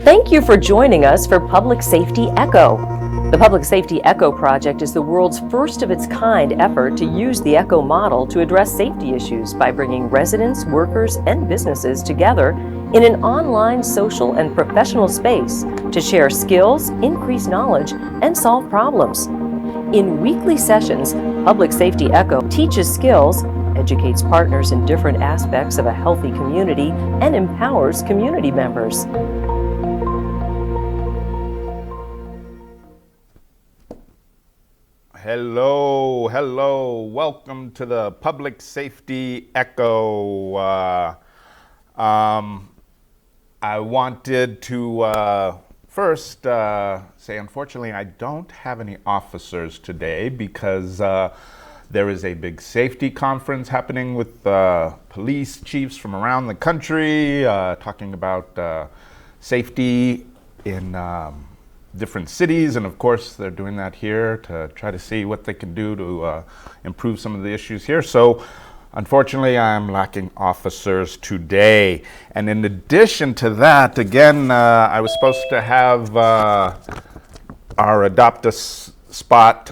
Thank you for joining us for Public Safety Echo. The Public Safety Echo project is the world's first of its kind effort to use the Echo model to address safety issues by bringing residents, workers, and businesses together in an online social and professional space to share skills, increase knowledge, and solve problems. In weekly sessions, Public Safety Echo teaches skills, educates partners in different aspects of a healthy community, and empowers community members. Hello, welcome to the Public Safety Echo. I wanted to first say, unfortunately, I don't have any officers today because there is a big safety conference happening with police chiefs from around the country talking about safety in different cities, and of course they're doing that here to try to see what they can do to improve some of the issues here. So unfortunately I'm lacking officers today. And in addition to that, again, I was supposed to have our Adopt a Stop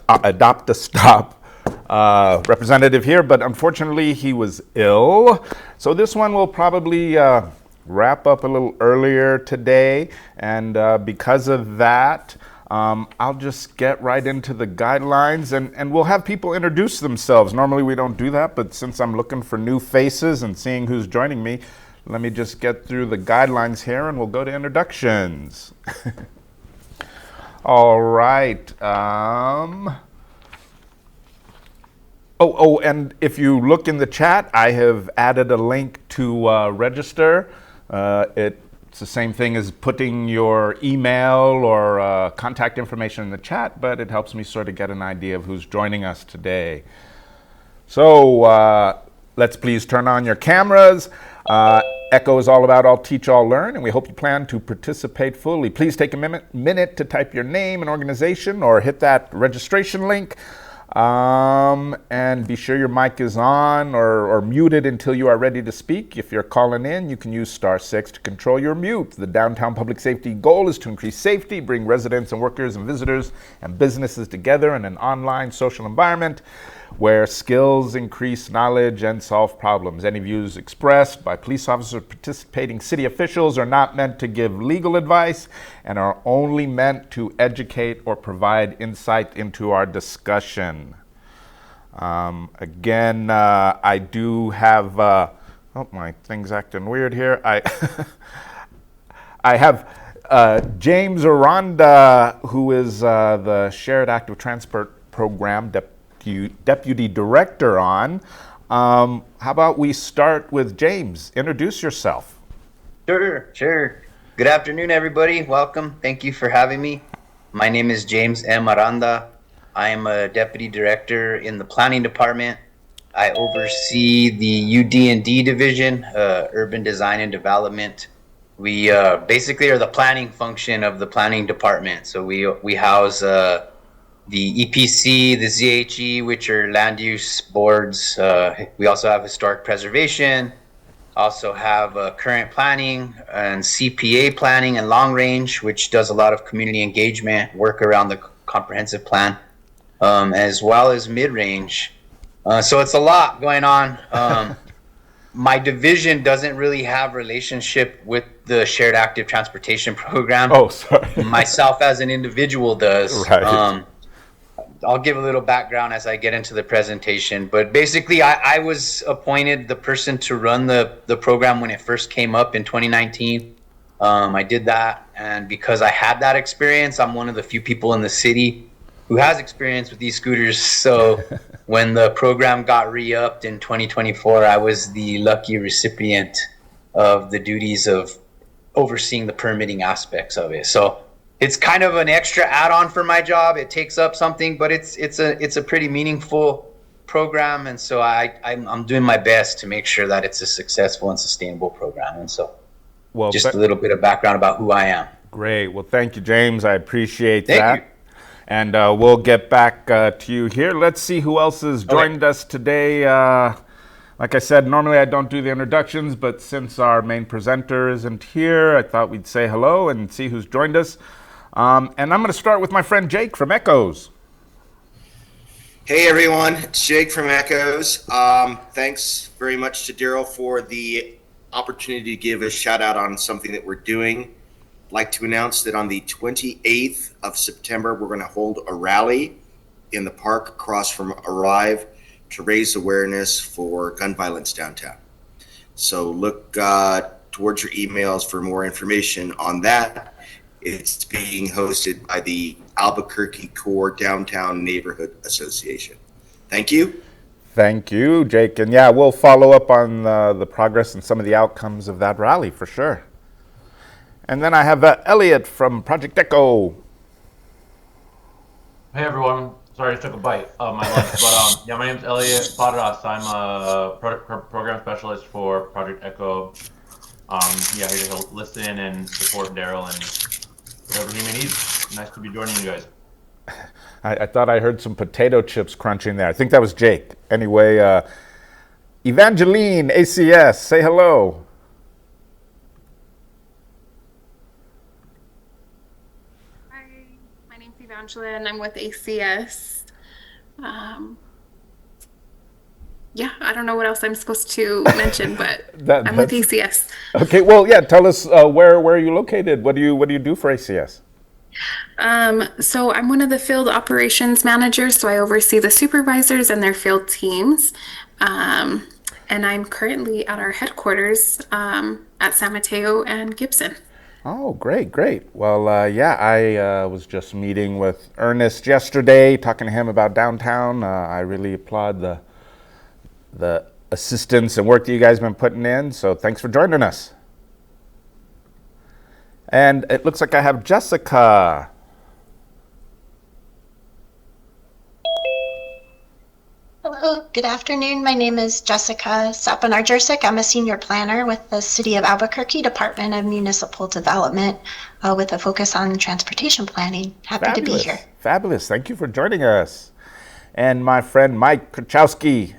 representative here, but unfortunately he was ill. So this one will probably wrap up a little earlier today, and because of that, I'll just get right into the guidelines, and we'll have people introduce themselves. Normally we don't do that, but since I'm looking for new faces and seeing who's joining me, let me just get through the guidelines here and we'll go to introductions. All right. And if you look in the chat, I have added a link to register. It's the same thing as putting your email or contact information in the chat, but it helps me sort of get an idea of who's joining us today. So let's please turn on your cameras. Echo is all about all teach, all learn, and we hope you plan to participate fully. Please take a minute to type your name and organization or hit that registration link. And be sure your mic is on or muted until you are ready to speak. If you're calling in, you can use *6 to control your mute. The downtown public safety goal is to increase safety, bring residents and workers and visitors and businesses together in an online social environment where skills increase knowledge and solve problems. Any views expressed by police officers or participating city officials are not meant to give legal advice and are only meant to educate or provide insight into our discussion. Again, I do have, oh, my thing's acting weird here. I have James Aranda, who is the Shared Active Transport Program Deputy Director on. How about we start with James? Introduce yourself. Sure. Good afternoon, everybody. Welcome. Thank you for having me. My name is James M. Aranda. I am a Deputy Director in the Planning Department. I oversee the UD&D Division, Urban Design and Development. We basically are the planning function of the Planning Department. So we house the EPC, the ZHE, which are land use boards. We also have historic preservation, also have current planning and CPA planning and long range, which does a lot of community engagement work around the comprehensive plan, as well as mid-range. So it's a lot going on. My division doesn't really have relationship with the Shared Active Transportation Program. Oh, sorry. Myself as an individual does. Right. I'll give a little background as I get into the presentation, but basically I was appointed the person to run the program when it first came up in 2019. I did that, and because I had that experience, I'm one of the few people in the city who has experience with these scooters. So when the program got re-upped in 2024, I was the lucky recipient of the duties of overseeing the permitting aspects of it. So it's kind of an extra add-on for my job. It takes up something, but it's a pretty meaningful program, and so I'm doing my best to make sure that it's a successful and sustainable program. And so, just a little bit of background about who I am. Great. Well, thank you, James. I appreciate that. Thank you. And we'll get back to you here. Let's see who else has joined us today. Like I said, normally I don't do the introductions, but since our main presenter isn't here, I thought we'd say hello and see who's joined us. And I'm going to start with my friend Jake from Echoes. Hey everyone, it's Jake from Echoes. Thanks very much to Darryl for the opportunity to give a shout out on something that we're doing. I'd like to announce that on the 28th of September, we're going to hold a rally in the park across from Arrive to raise awareness for gun violence downtown. So look towards your emails for more information on that. It's being hosted by the Albuquerque Core Downtown Neighborhood Association. Thank you. Thank you, Jake. And yeah, we'll follow up on the progress and some of the outcomes of that rally for sure. And then I have Elliot from Project Echo. Hey everyone. Sorry, I just took a bite of my lunch. But yeah, my name's Elliot Paderas. I'm a program specialist for Project Echo. Yeah, here to listen and support Darryl and whatever he may need. Nice to be joining you guys. I thought I heard some potato chips crunching there. I think that was Jake. Anyway, Evangeline, ACS, say hello. My name's Evangeline. I'm with ACS. Yeah, I don't know what else I'm supposed to mention, but I'm with ACS. Okay, well, yeah, tell us where are you located? What do you do for ACS? So I'm one of the field operations managers, so I oversee the supervisors and their field teams. And I'm currently at our headquarters at San Mateo and Gibson. Oh, great. Well, yeah, I was just meeting with Ernest yesterday, talking to him about downtown. I really applaud the assistance and work that you guys have been putting in, so thanks for joining us. And it looks like I have Jessica. Hello, good afternoon. My name is Jessica Sapanarjersic. I'm a senior planner with the City of Albuquerque Department of Municipal Development with a focus on transportation planning. Happy to be here. Fabulous. Thank you for joining us. And my friend Mike Krachowski.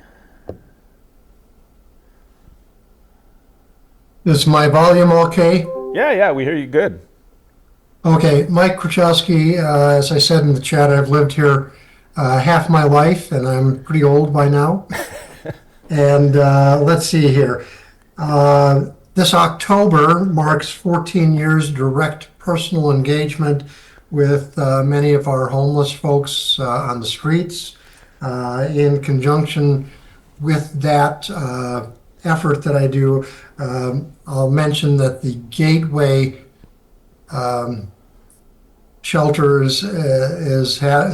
Is my volume okay? Yeah, we hear you good. Okay, Mike Krachowski, as I said in the chat, I've lived here half my life, and I'm pretty old by now. And let's see here. This October marks 14 years direct personal engagement with many of our homeless folks on the streets. In conjunction with that effort that I do, I'll mention that the Gateway Shelters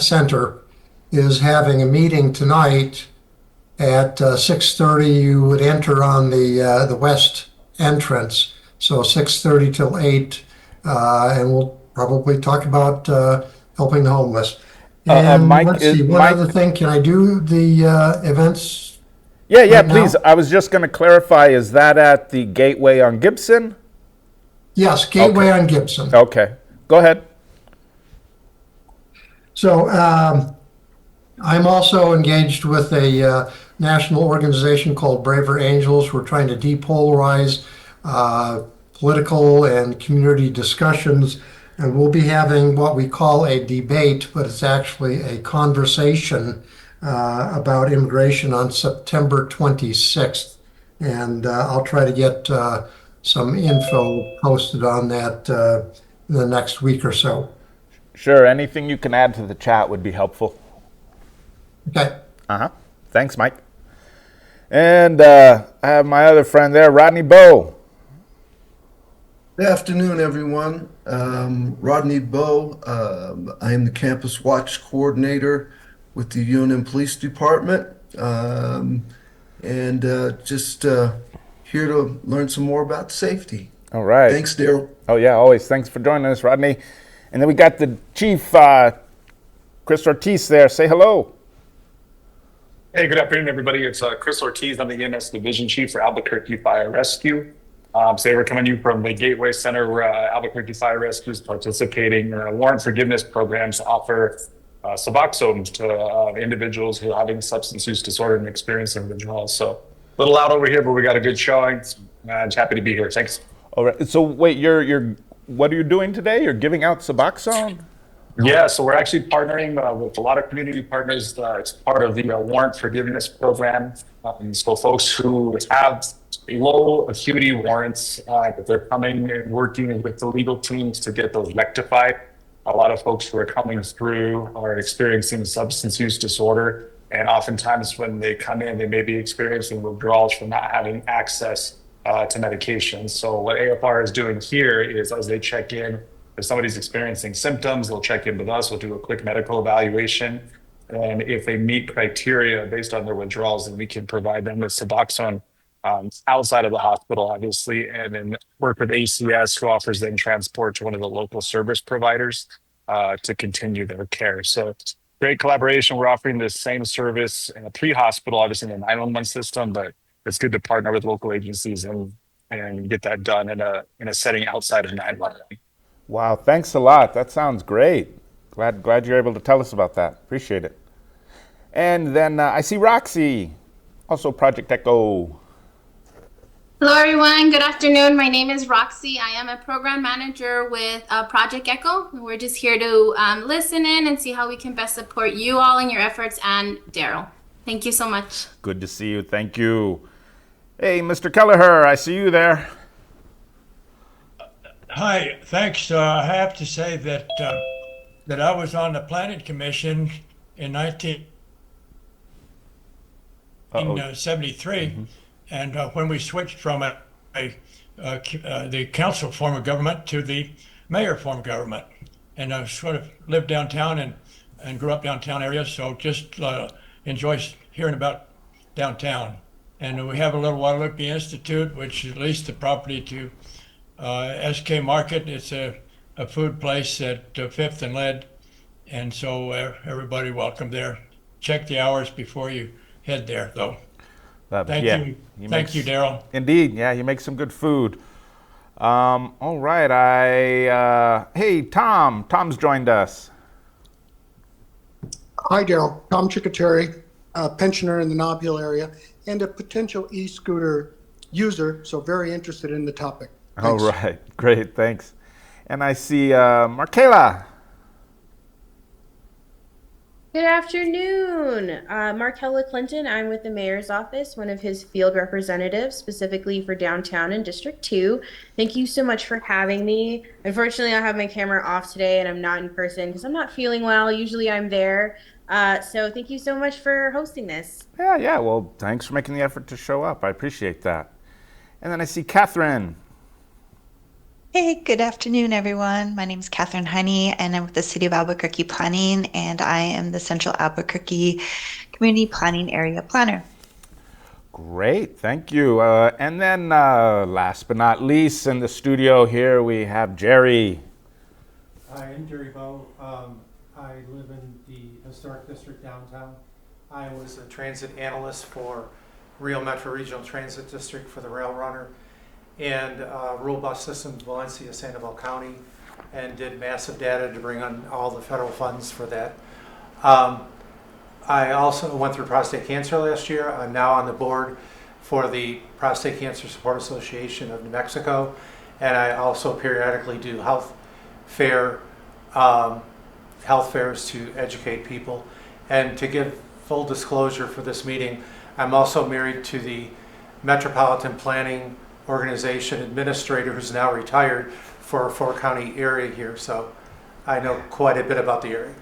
Center is having a meeting tonight at 6:30. You would enter on the west entrance, so 6:30 till 8, and we'll probably talk about helping the homeless. And Mike, let's see, one other thing. Can I do the events? Yeah, right please. now? I was just going to clarify, is that at the Gateway on Gibson? Yes, Gateway on Gibson. Okay, go ahead. So I'm also engaged with a national organization called Braver Angels. We're trying to depolarize political and community discussions, and we'll be having what we call a debate, but it's actually a conversation about immigration on September 26th. And I'll try to get some info posted on that in the next week or so. Sure, anything you can add to the chat would be helpful. Okay. Thanks, Mike. And I have my other friend there, Rodney Bowe. Good afternoon, everyone. Rodney Bowe. I am the Campus Watch Coordinator with the UNM Police Department. And just here to learn some more about safety. All right. Thanks, Darryl. Oh, yeah, always. Thanks for joining us, Rodney. And then we got the Chief, Chris Ortiz there. Say hello. Hey, good afternoon, everybody. It's Chris Ortiz. I'm the EMS Division Chief for Albuquerque Fire Rescue. Today we're coming to you from the Gateway Center where Albuquerque Fire Rescue is participating in warrant forgiveness programs to offer Suboxone to individuals who are having substance use disorder and experiencing withdrawals. So little out over here, but we got a good showing. I'm happy to be here. Thanks. All right. So wait, you're what are you doing today? You're giving out Suboxone? Yeah, so we're actually partnering with a lot of community partners. It's part of the warrant forgiveness program. So folks who have low acuity warrants, that they're coming and working with the legal teams to get those rectified. A lot of folks who are coming through are experiencing substance use disorder. And oftentimes when they come in, they may be experiencing withdrawals from not having access to medication. So what AFR is doing here is, as they check in, if somebody's experiencing symptoms, they'll check in with us. We'll do a quick medical evaluation. And if they meet criteria based on their withdrawals, then we can provide them with Suboxone outside of the hospital, obviously, and then work with ACS, who offers them transport to one of the local service providers to continue their care. So great collaboration. We're offering the same service in a pre-hospital, obviously in the 911 system, but it's good to partner with local agencies and get that done in a setting outside of 911. Wow, thanks a lot. That sounds great. Glad you're able to tell us about that. Appreciate it. And then I see Roxy, also Project Echo. Hello, everyone. Good afternoon. My name is Roxy. I am a program manager with Project Echo. We're just here to listen in and see how we can best support you all in your efforts, and Darryl. Thank you so much. Good to see you. Thank you. Hey, Mr. Kelleher, I see you there. Hi, thanks. I have to say that I was on the Planning Commission in 1973, and when we switched from the council form of government to the mayor form of government, and I sort of lived downtown and grew up downtown area, so just enjoy hearing about downtown. And we have a little Guadalupe Institute, which is leased the property to SK Market. It's a food place at 5th and Lead, and so everybody welcome there. Check the hours before you head there, though. Thank you. Thank you, Darryl. Indeed, yeah, you make some good food. All right, hey, Tom. Tom's joined us. Hi, Darryl. Tom Chickaterri, a pensioner in the Nob Hill area and a potential e-scooter user, so very interested in the topic. Thanks. All right, great, thanks. And I see Markela. Good afternoon. Markella Clinton. I'm with the mayor's office, one of his field representatives, specifically for downtown and District 2. Thank you so much for having me. Unfortunately, I have my camera off today and I'm not in person because I'm not feeling well. Usually I'm there. So thank you so much for hosting this. Yeah, well, thanks for making the effort to show up. I appreciate that. And then I see Catherine. Hey, good afternoon, everyone. My name is Catherine Heine, and I'm with the City of Albuquerque Planning, and I am the Central Albuquerque Community Planning Area Planner. Great, thank you. And then last but not least, in the studio here, we have Jerry. Hi, I'm Jerry Bowe. I live in the Historic District downtown. I was a transit analyst for Rio Metro Regional Transit District for the Rail Runner and rural bus systems, Valencia, Sandoval County, and did massive data to bring on all the federal funds for that. I also went through prostate cancer last year. I'm now on the board for the Prostate Cancer Support Association of New Mexico, and I also periodically do health fairs to educate people. And to give full disclosure for this meeting, I'm also married to the Metropolitan Planning Organization administrator who's now retired for a 4-county area here, so I know quite a bit about the area.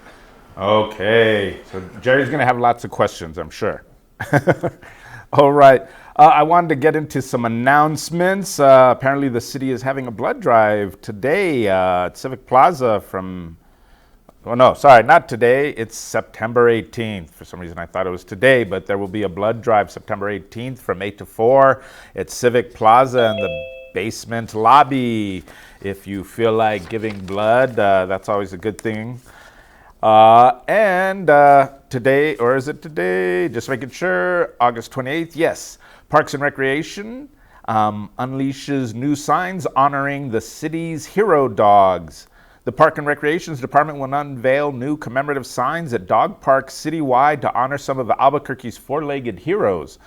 Okay, so Jerry's going to have lots of questions, I'm sure. All right, I wanted to get into some announcements. Apparently the city is having a blood drive today at Civic Plaza from, oh no, sorry, not today, it's September 18th. For some reason I thought it was today, but there will be a blood drive September 18th from 8 to 4 at Civic Plaza in the basement lobby. If you feel like giving blood, that's always a good thing. And today, or is it today? Just making sure, August 28th, yes. Parks and Recreation unleashes new signs honoring the city's hero dogs. The Park and Recreations Department will unveil new commemorative signs at dog parks citywide to honor some of Albuquerque's four-legged heroes.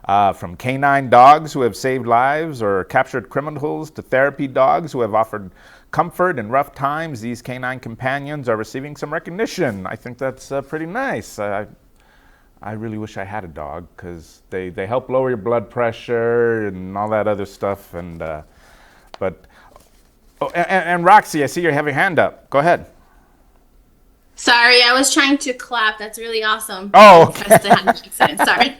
From canine dogs who have saved lives or captured criminals to therapy dogs who have offered comfort in rough times, these canine companions are receiving some recognition. I think that's pretty nice. I really wish I had a dog because they help lower your blood pressure and all that other stuff. And Roxy, I see you have your hand up. Go ahead. Sorry, I was trying to clap. That's really awesome. Oh, okay. Press the hand accident. Sorry.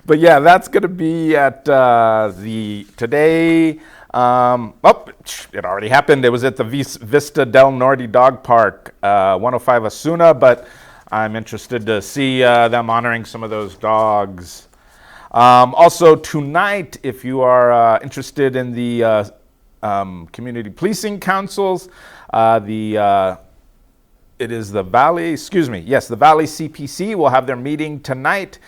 But yeah, that's going to be at today. It already happened. It was at the Vista del Norte Dog Park, 105 Osuna, but I'm interested to see them honoring some of those dogs. Also tonight, if you are interested in the community policing councils, it is the Valley CPC will have their meeting tonight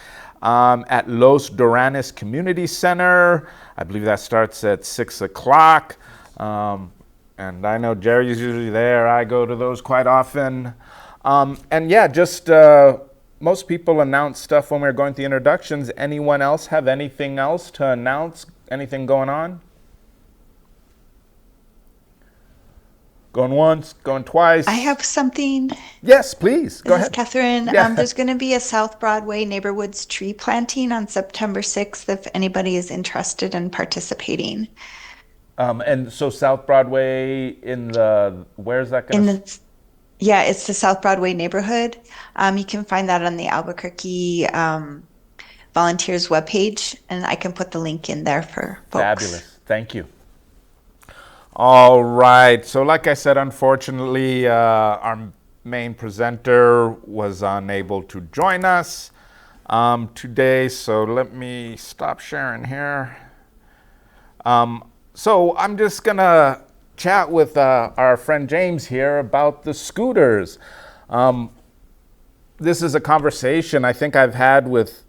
at Los Doranes Community Center. I believe that starts at 6 o'clock. And I know Jerry's usually there. I go to those quite often. Most people announce stuff when we're going through the introductions. Anyone else have anything else to announce? Anything going on? Going once, going twice. I have something. Yes, please. Go ahead. This is Catherine. Yeah. There's going to be a South Broadway Neighborhoods tree planting on September 6th if anybody is interested in participating. And so South Broadway where's that going to? Yeah, it's the South Broadway neighborhood. You can find that on the Albuquerque Volunteers webpage, and I can put the link in there for folks. Fabulous. Thank you. All right. So like I said, unfortunately, our main presenter was unable to join us today. So let me stop sharing here. So I'm just going to chat with our friend James here about the scooters. This is a conversation I think I've had with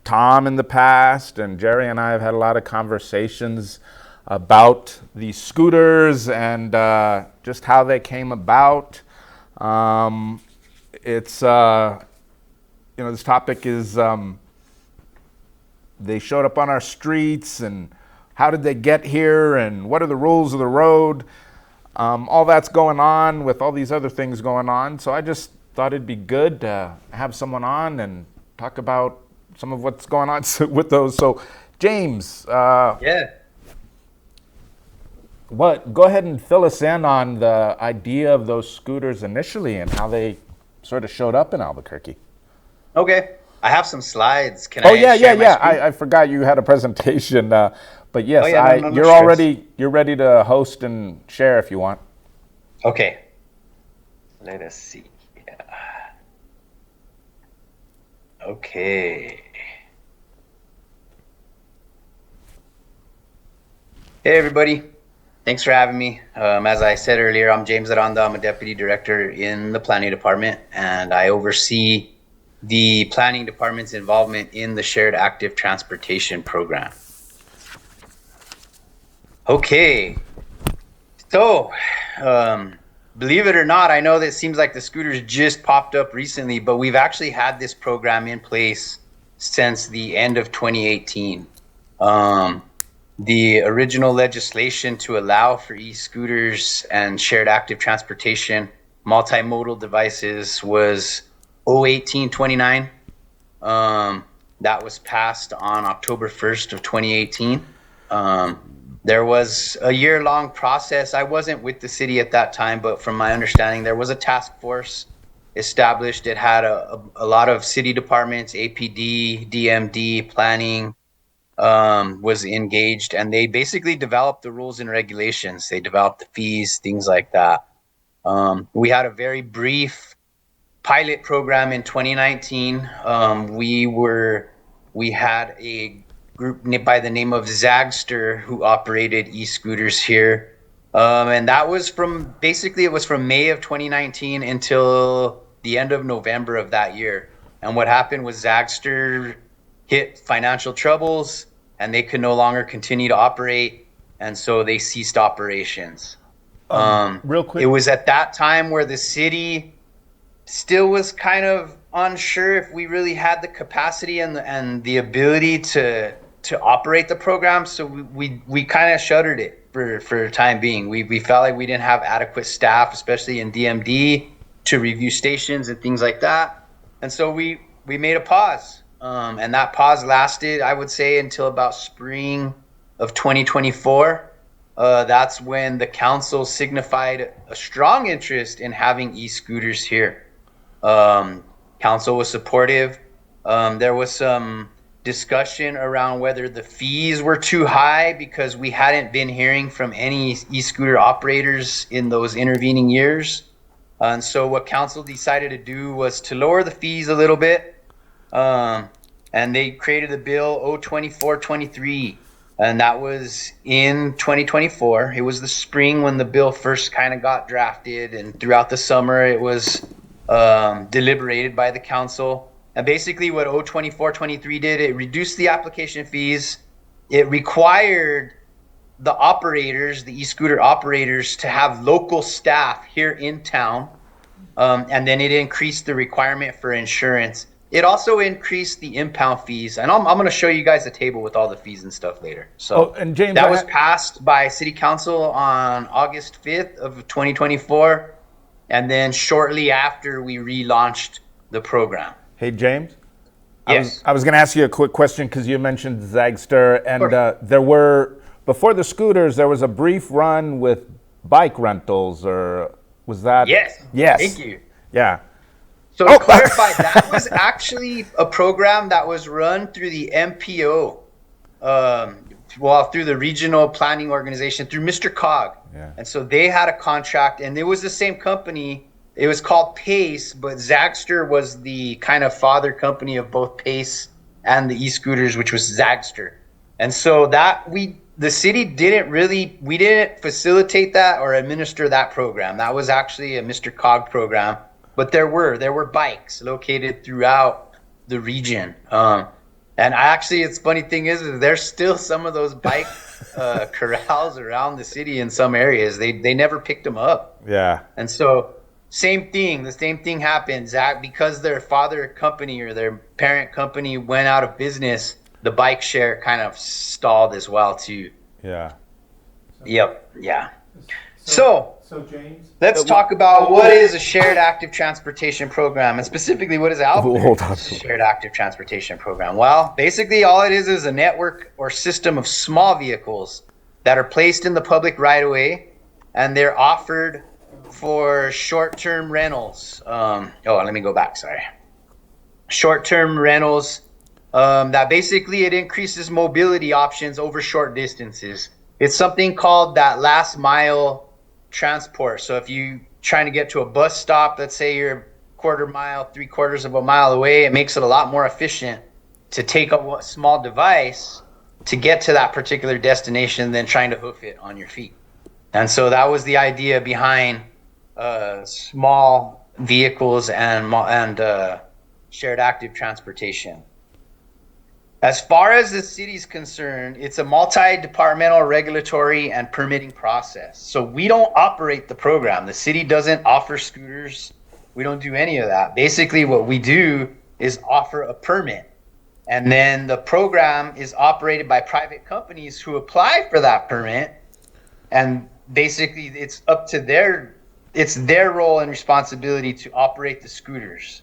Tom in the past, and Jerry and I have had a lot of conversations about these scooters and just how they came about. This topic is they showed up on our streets, and how did they get here, and what are the rules of the road? All that's going on with all these other things going on. So I just thought it'd be good to have someone on and talk about some of what's going on with those. So James. Yeah. Go ahead and fill us in on the idea of those scooters initially and how they sort of showed up in Albuquerque. Okay. I have some slides. Can I share share my my screen? I forgot you had a presentation. But yes, No you're stress. you're ready to host and share if you want. Okay. Let us see. Yeah. Okay. Hey, everybody. Thanks for having me. As I said earlier, I'm James Aranda. I'm a deputy director in the planning department, and I oversee the planning department's involvement in the shared active transportation program. Okay. So, believe it or not, I know that it seems like the scooters just popped up recently, but we've actually had this program in place since the end of 2018. The original legislation to allow for e-scooters and shared active transportation multimodal devices was 01829. That was passed on October 1st of 2018. There was a year-long process. I wasn't with the city at that time, but from my understanding, there was a task force established. It had a lot of city departments, APD, DMD, planning, was engaged, and they basically developed the rules and regulations. They developed the fees, things like that. We had a very brief pilot program in 2019. We had a group by the name of Zagster who operated e-scooters here. And that was from May of 2019 until the end of November of that year. And what happened was Zagster hit financial troubles and they could no longer continue to operate. And so they ceased operations. Real quick. It was at that time where the city still was kind of unsure if we really had the capacity and the ability to operate the program. So we kind of shuttered it for the time being. We felt like we didn't have adequate staff, especially in DMD, to review stations and things like that. And so we made a pause. And that pause lasted, I would say, until about spring of 2024. That's when the council signified a strong interest in having e-scooters here. Council was supportive. There was some discussion around whether the fees were too high because we hadn't been hearing from any e-scooter operators in those intervening years. And so what council decided to do was to lower the fees a little bit. And they created a bill 02423, and that was in 2024. It was the spring when the bill first kind of got drafted, and throughout the summer it was deliberated by the council. And basically what 02423 did, it reduced the application fees. It required the operators, the e-scooter operators, to have local staff here in town. And then it increased the requirement for insurance. It also increased the impound fees. And I'm going to show you guys a table with all the fees and stuff later. So and James, that was passed by City Council on August 5th of 2024. And then shortly after, we relaunched the program. Hey, James? Yes. I was going to ask you a quick question because you mentioned Zagster, and there were, before the scooters, there was a brief run with bike rentals, or was that? Yes. Yes. Thank you. Yeah. So to clarify, that was actually a program that was run through the MPO, through the regional planning organization, through Mr. Cog. Yeah. And so they had a contract, and it was the same company. It was called Pace, but Zagster was the kind of father company of both Pace and the e-scooters, which was Zagster. And so the city we didn't facilitate that or administer that program. That was actually a Mr. Cog program, but there were bikes located throughout the region. And it's funny thing is there's still some of those bike corrals around the city in some areas. They never picked them up. Yeah. And so the same thing happened, Zach, because their father company or their parent company went out of business. The bike share kind of stalled as well too. Yeah. Yep. Yeah. So James, let's talk about what is a shared active transportation program, and specifically what is Albuquerque shared active transportation program. Well, basically all it is a network or system of small vehicles that are placed in the public right of way, and they're offered for short-term rentals. Let me go back. Sorry. Short-term rentals. That basically it increases mobility options over short distances. It's something called that last mile transport. So if you trying to get to a bus stop, let's say you're quarter mile, 3/4 of a mile away, it makes it a lot more efficient to take a small device to get to that particular destination than trying to hoof it on your feet. And so that was the idea behind small vehicles and shared active transportation. As far as the city's concerned, it's a multi-departmental regulatory and permitting process. So we don't operate the program. The city doesn't offer scooters. We don't do any of that. Basically, what we do is offer a permit. And then the program is operated by private companies who apply for that permit. And basically, it's their role and responsibility to operate the scooters.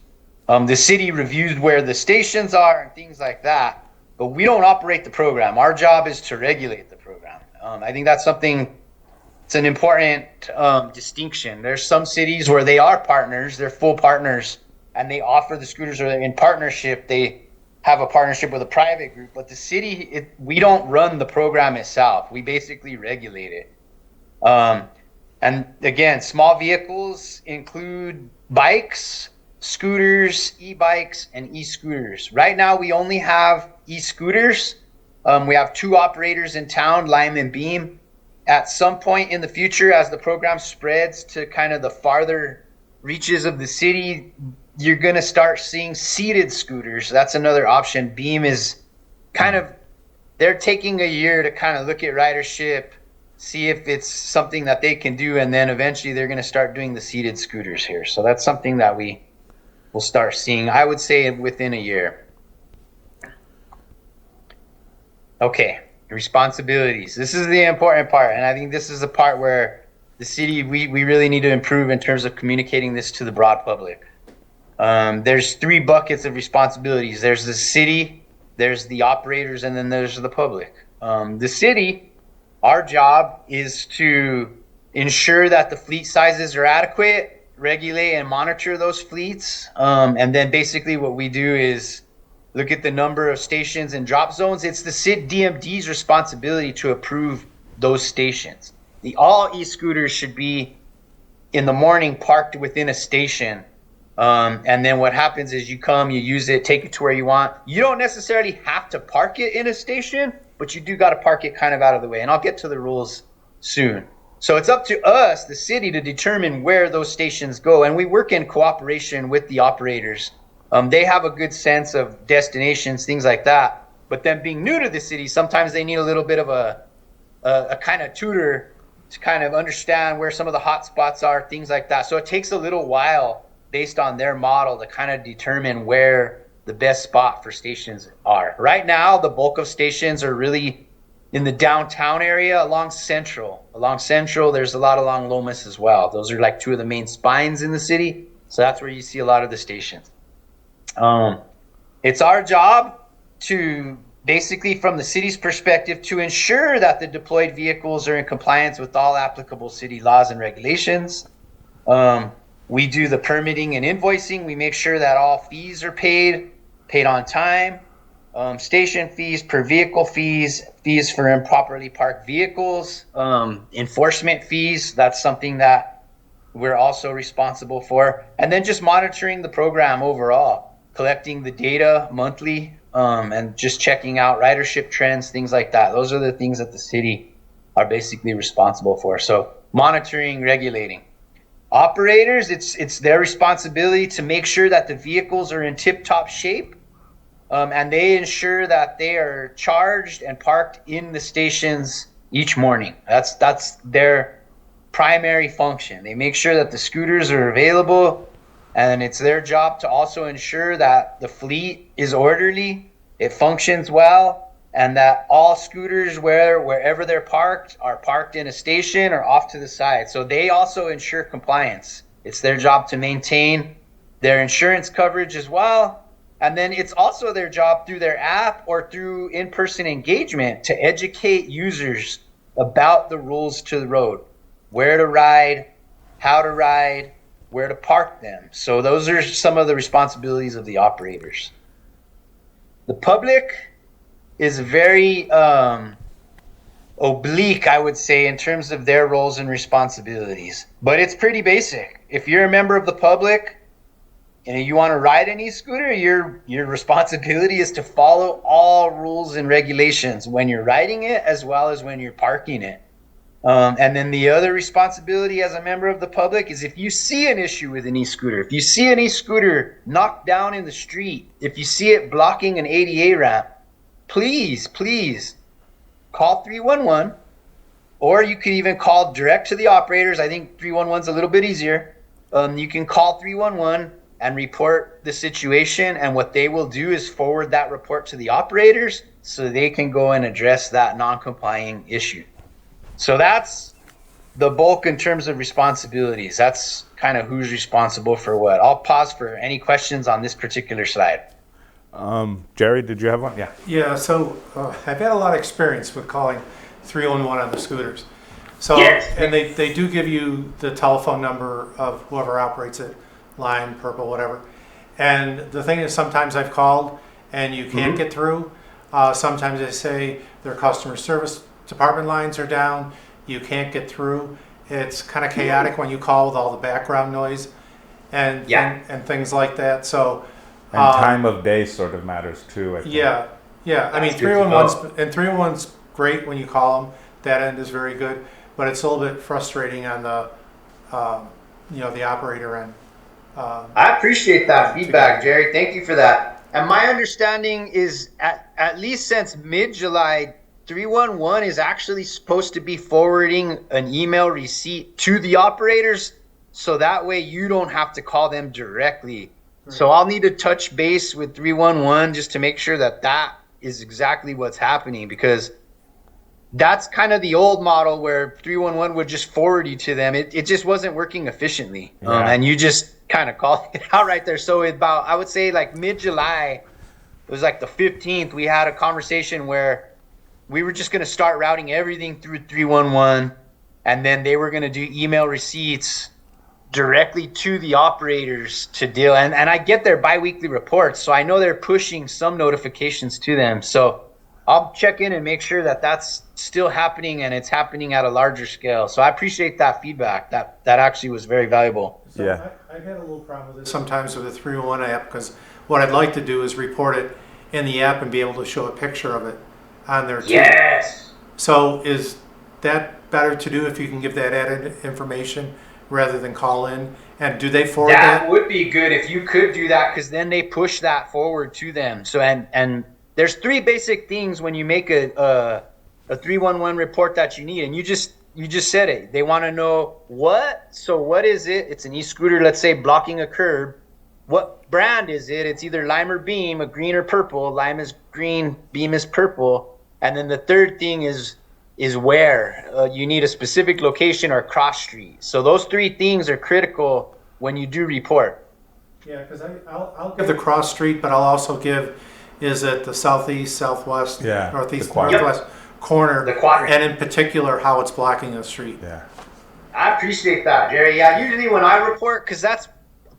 The city reviews where the stations are and things like that. But we don't operate the program. Our job is to regulate the program. I think that's it's an important distinction. There's some cities where they are partners, they're full partners, and they offer the scooters, or in partnership, they have a partnership with a private group. But the city, we don't run the program itself. We basically regulate it. And again, small vehicles include bikes, scooters, e-bikes, and e-scooters. Right now, we only have e-scooters. We have 2 operators in town, Lime and Beam. At some point in the future, as the program spreads to kind of the farther reaches of the city, you're going to start seeing seated scooters. That's another option. Beam is they're taking a year to kind of look at ridership, see if it's something that they can do, and then eventually they're going to start doing the seated scooters here. So that's something that we we'll start seeing, I would say, within a year. Okay, responsibilities. This is the important part, and I think this is the part where the city, we really need to improve in terms of communicating this to the broad public. There's 3 buckets of responsibilities. There's the city, there's the operators, and then there's the public. The city, our job is to ensure that the fleet sizes are adequate, regulate and monitor those fleets. And then basically what we do is look at the number of stations and drop zones. It's the CIT DMD's responsibility to approve those stations. All e-scooters should be in the morning parked within a station. And then what happens is you come, you use it, take it to where you want. You don't necessarily have to park it in a station, but you do got to park it kind of out of the way. And I'll get to the rules soon. So it's up to us, the city, to determine where those stations go. And we work in cooperation with the operators. They have a good sense of destinations, things like that. But then being new to the city, sometimes they need a little bit of a kind of tutor to kind of understand where some of the hot spots are, things like that. So it takes a little while based on their model to kind of determine where the best spot for stations are. Right now, the bulk of stations are really in the downtown area along Central. Along Central, there's a lot along Lomas as well. Those are like 2 of the main spines in the city. So that's where you see a lot of the stations. It's our job to basically, from the city's perspective, to ensure that the deployed vehicles are in compliance with all applicable city laws and regulations. We do the permitting and invoicing. We make sure that all fees are paid on time. Station fees, per vehicle fees, fees for improperly parked vehicles, enforcement fees. That's something that we're also responsible for. And then just monitoring the program overall, collecting the data monthly, and just checking out ridership trends, things like that. Those are the things that the city are basically responsible for. So monitoring, regulating. Operators, it's their responsibility to make sure that the vehicles are in tip-top shape, and they ensure that they are charged and parked in the stations each morning. That's their primary function. They make sure that the scooters are available, and it's their job to also ensure that the fleet is orderly, it functions well, and that all scooters, wherever they're parked, are parked in a station or off to the side. So they also ensure compliance. It's their job to maintain their insurance coverage as well. And then it's also their job through their app or through in-person engagement to educate users about the rules to the road, where to ride, how to ride, where to park them. So those are some of the responsibilities of the operators. The public is very oblique, I would say, in terms of their roles and responsibilities. But it's pretty basic. If you're a member of the public and you want to ride an e-scooter, your responsibility is to follow all rules and regulations when you're riding it as well as when you're parking it. And then the other responsibility as a member of the public is if you see an issue with an e-scooter, if you see an e-scooter knocked down in the street, if you see it blocking an ADA ramp, please call 311, or you can even call direct to the operators. I think 311 is a little bit easier. You can call 311 and report the situation, and what they will do is forward that report to the operators so they can go and address that non-complying issue. So that's the bulk in terms of responsibilities. That's kind of who's responsible for what. I'll pause for any questions on this particular slide. Jerry, did you have one? Yeah. Yeah, so I've had a lot of experience with calling 311 on the scooters. So, Yes. and they do give you the telephone number of whoever operates it, Lime, Purple, whatever. And the thing is, sometimes I've called and you can't get through. Sometimes they say their customer service department lines are down. You can't get through. It's kind of chaotic when you call with all the background noise and things like that. So, And time of day sort of matters too, I think. yeah. I mean, 311's great when you call them. That end is very good, but it's a little bit frustrating on the, the operator end. I appreciate that feedback, Jerry. Thank you for that. And my understanding is at least since mid-July, 311 is actually supposed to be forwarding an email receipt to the operators, so that way you don't have to call them directly So I'll need to touch base with 311 just to make sure that that is exactly what's happening, because that's kind of the old model where 311 would just forward you to them. It just wasn't working efficiently. And you just kind of called it out right there. So about, I would say like mid-July, it was like the 15th, we had a conversation where we were just going to start routing everything through 311, and then they were going to do email receipts directly to the operators to deal. And I get their biweekly reports, so I know they're pushing some notifications to them. So I'll check in and make sure that that's still happening and it's happening at a larger scale. So I appreciate that feedback. That actually was very valuable. So I've had a little problem with this sometimes with the 301 app, because what I'd like to do is report it in the app and be able to show a picture of it on there too. Yes. So is that better to do if you can give that added information rather than call in? And do they forward that? That would be good if you could do that, because then they push that forward to them. So and there's three basic things when you make a 311 report that you need, and you just said it. They want to know what. So what is it? It's an e-scooter, let's say, blocking a curb. What brand is it? It's either Lime or Beam, a green or purple. Lime is green, Beam is purple. And then the third thing is where. You need a specific location or cross street. So those three things are critical when you do report. Yeah, because I'll give the cross street, but I'll also give, is it the southeast, southwest, northeast, northwest corner, the quadrant, and in particular how it's blocking the street. Yeah, I appreciate that, Jerry. Yeah, usually when I report, because that's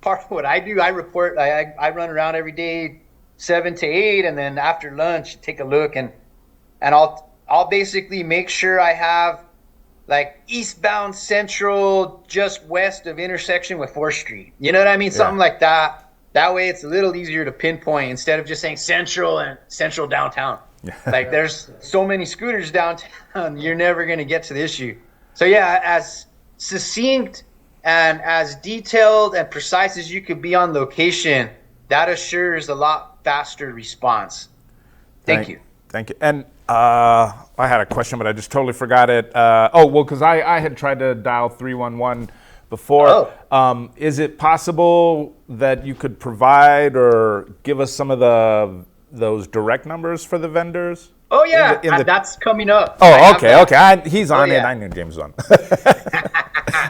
part of what I do, I report. I run around every day 7 to 8, and then after lunch take a look, and I'll basically make sure I have like eastbound central just west of intersection with 4th Street. You know what I mean? Something like that. That way it's a little easier to pinpoint instead of just saying central and central downtown. Like there's so many scooters downtown, you're never going to get to the issue. So yeah, as succinct and as detailed and precise as you could be on location, that assures a lot faster response. Thank you. Thank you. And I had a question, but I just totally forgot it. Because I had tried to dial 311 before. Is it possible that you could provide or give us some of those direct numbers for the vendors? Oh yeah, that's coming up. Oh, okay. He's on it. I knew James was on.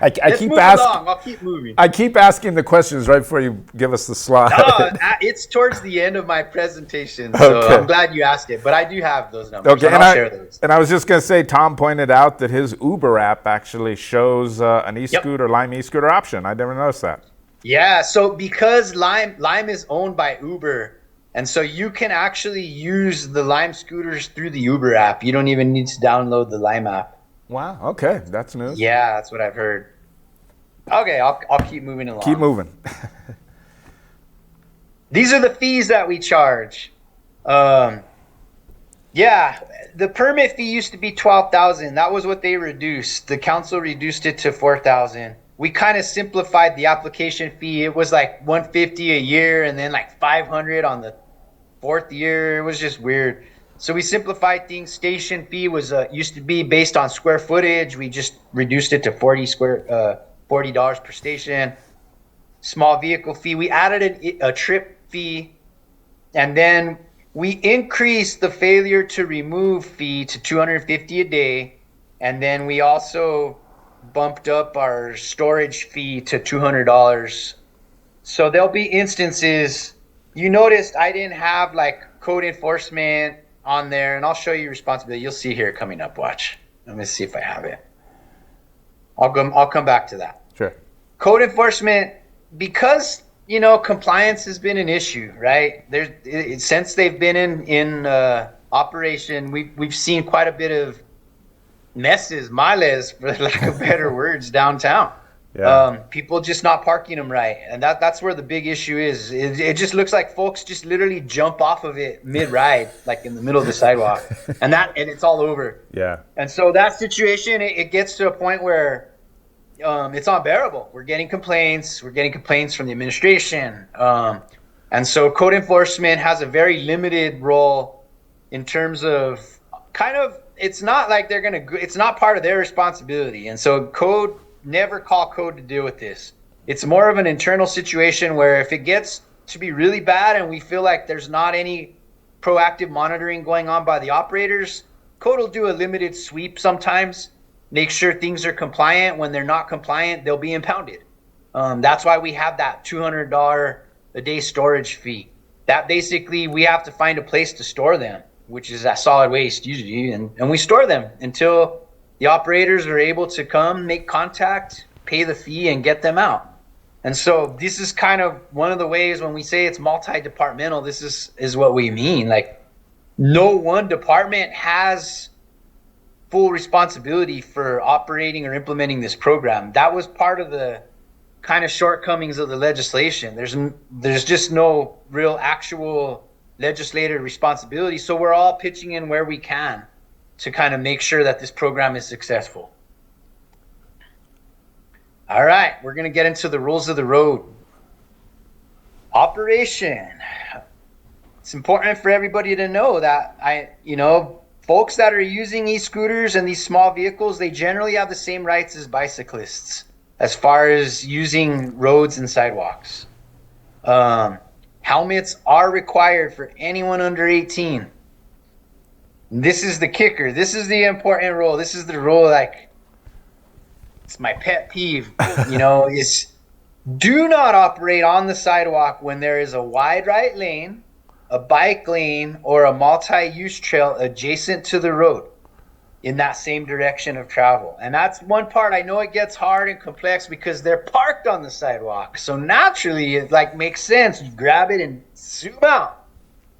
Let's move along. I'll keep moving. I keep asking the questions right before you give us the slide. No, it's towards the end of my presentation, so I'm glad you asked it. But I do have those numbers. Okay, and I'll share those. And I was just going to say, Tom pointed out that his Uber app actually shows an e-scooter, Lime e-scooter option. I never noticed that. Yeah, so because Lime is owned by Uber, and so you can actually use the Lime scooters through the Uber app. You don't even need to download the Lime app. Wow. Okay, that's news. Yeah, that's what I've heard. Okay, I'll keep moving along. Keep moving. These are the fees that we charge. The permit fee used to be $12,000. That was what they reduced. The council reduced it to $4,000. We kind of simplified the application fee. It was like $150 a year, and then like $500 on the 4th year. It was just weird. So we simplified things. Station fee was used to be based on square footage. We just reduced it to $40 per station. Small vehicle fee. We added a trip fee, and then we increased the failure to remove fee to $250 a day, and then we also bumped up our storage fee to $200. So there'll be instances. You noticed I didn't have like code enforcement on there, and I'll show you responsibility. You'll see here coming up. Watch. Let me see if I have it. I'll come back to that. Sure. Code enforcement, because compliance has been an issue, right? Since they've been in operation, we've seen quite a bit of males, for lack of better words, downtown. Yeah. People just not parking them right, and that's where the big issue is. It just looks like folks just literally jump off of it mid-ride, like in the middle of the sidewalk, and it's all over. Yeah. And so that situation, it gets to a point where it's unbearable. We're getting complaints. We're getting complaints from the administration, and so code enforcement has a very limited role in terms of it's not like it's not part of their responsibility, and so never call code to deal with this. It's more of an internal situation where if it gets to be really bad and we feel like there's not any proactive monitoring going on by the operators, code will do a limited sweep sometimes, make sure things are compliant. When they're not compliant, they'll be impounded. That's why we have that $200 a day storage fee. That basically we have to find a place to store them, which is at solid waste usually, and we store them until the operators are able to come, make contact, pay the fee, and get them out. And so this is kind of one of the ways when we say it's multi-departmental, this is what we mean. Like, no one department has full responsibility for operating or implementing this program. That was part of the kind of shortcomings of the legislation. There's just no real actual legislative responsibility. So we're all pitching in where we can to kind of make sure that this program is successful. All right, we're going to get into the rules of the road. Operation. It's important for everybody to know that folks that are using e-scooters and these small vehicles, they generally have the same rights as bicyclists as far as using roads and sidewalks. Helmets are required for anyone under 18. This is the kicker. This is the important rule. This is the rule, like, it's my pet peeve, is do not operate on the sidewalk when there is a wide right lane, a bike lane, or a multi-use trail adjacent to the road in that same direction of travel. And that's one part. I know it gets hard and complex because they're parked on the sidewalk. So naturally, it makes sense. You grab it and zoom out.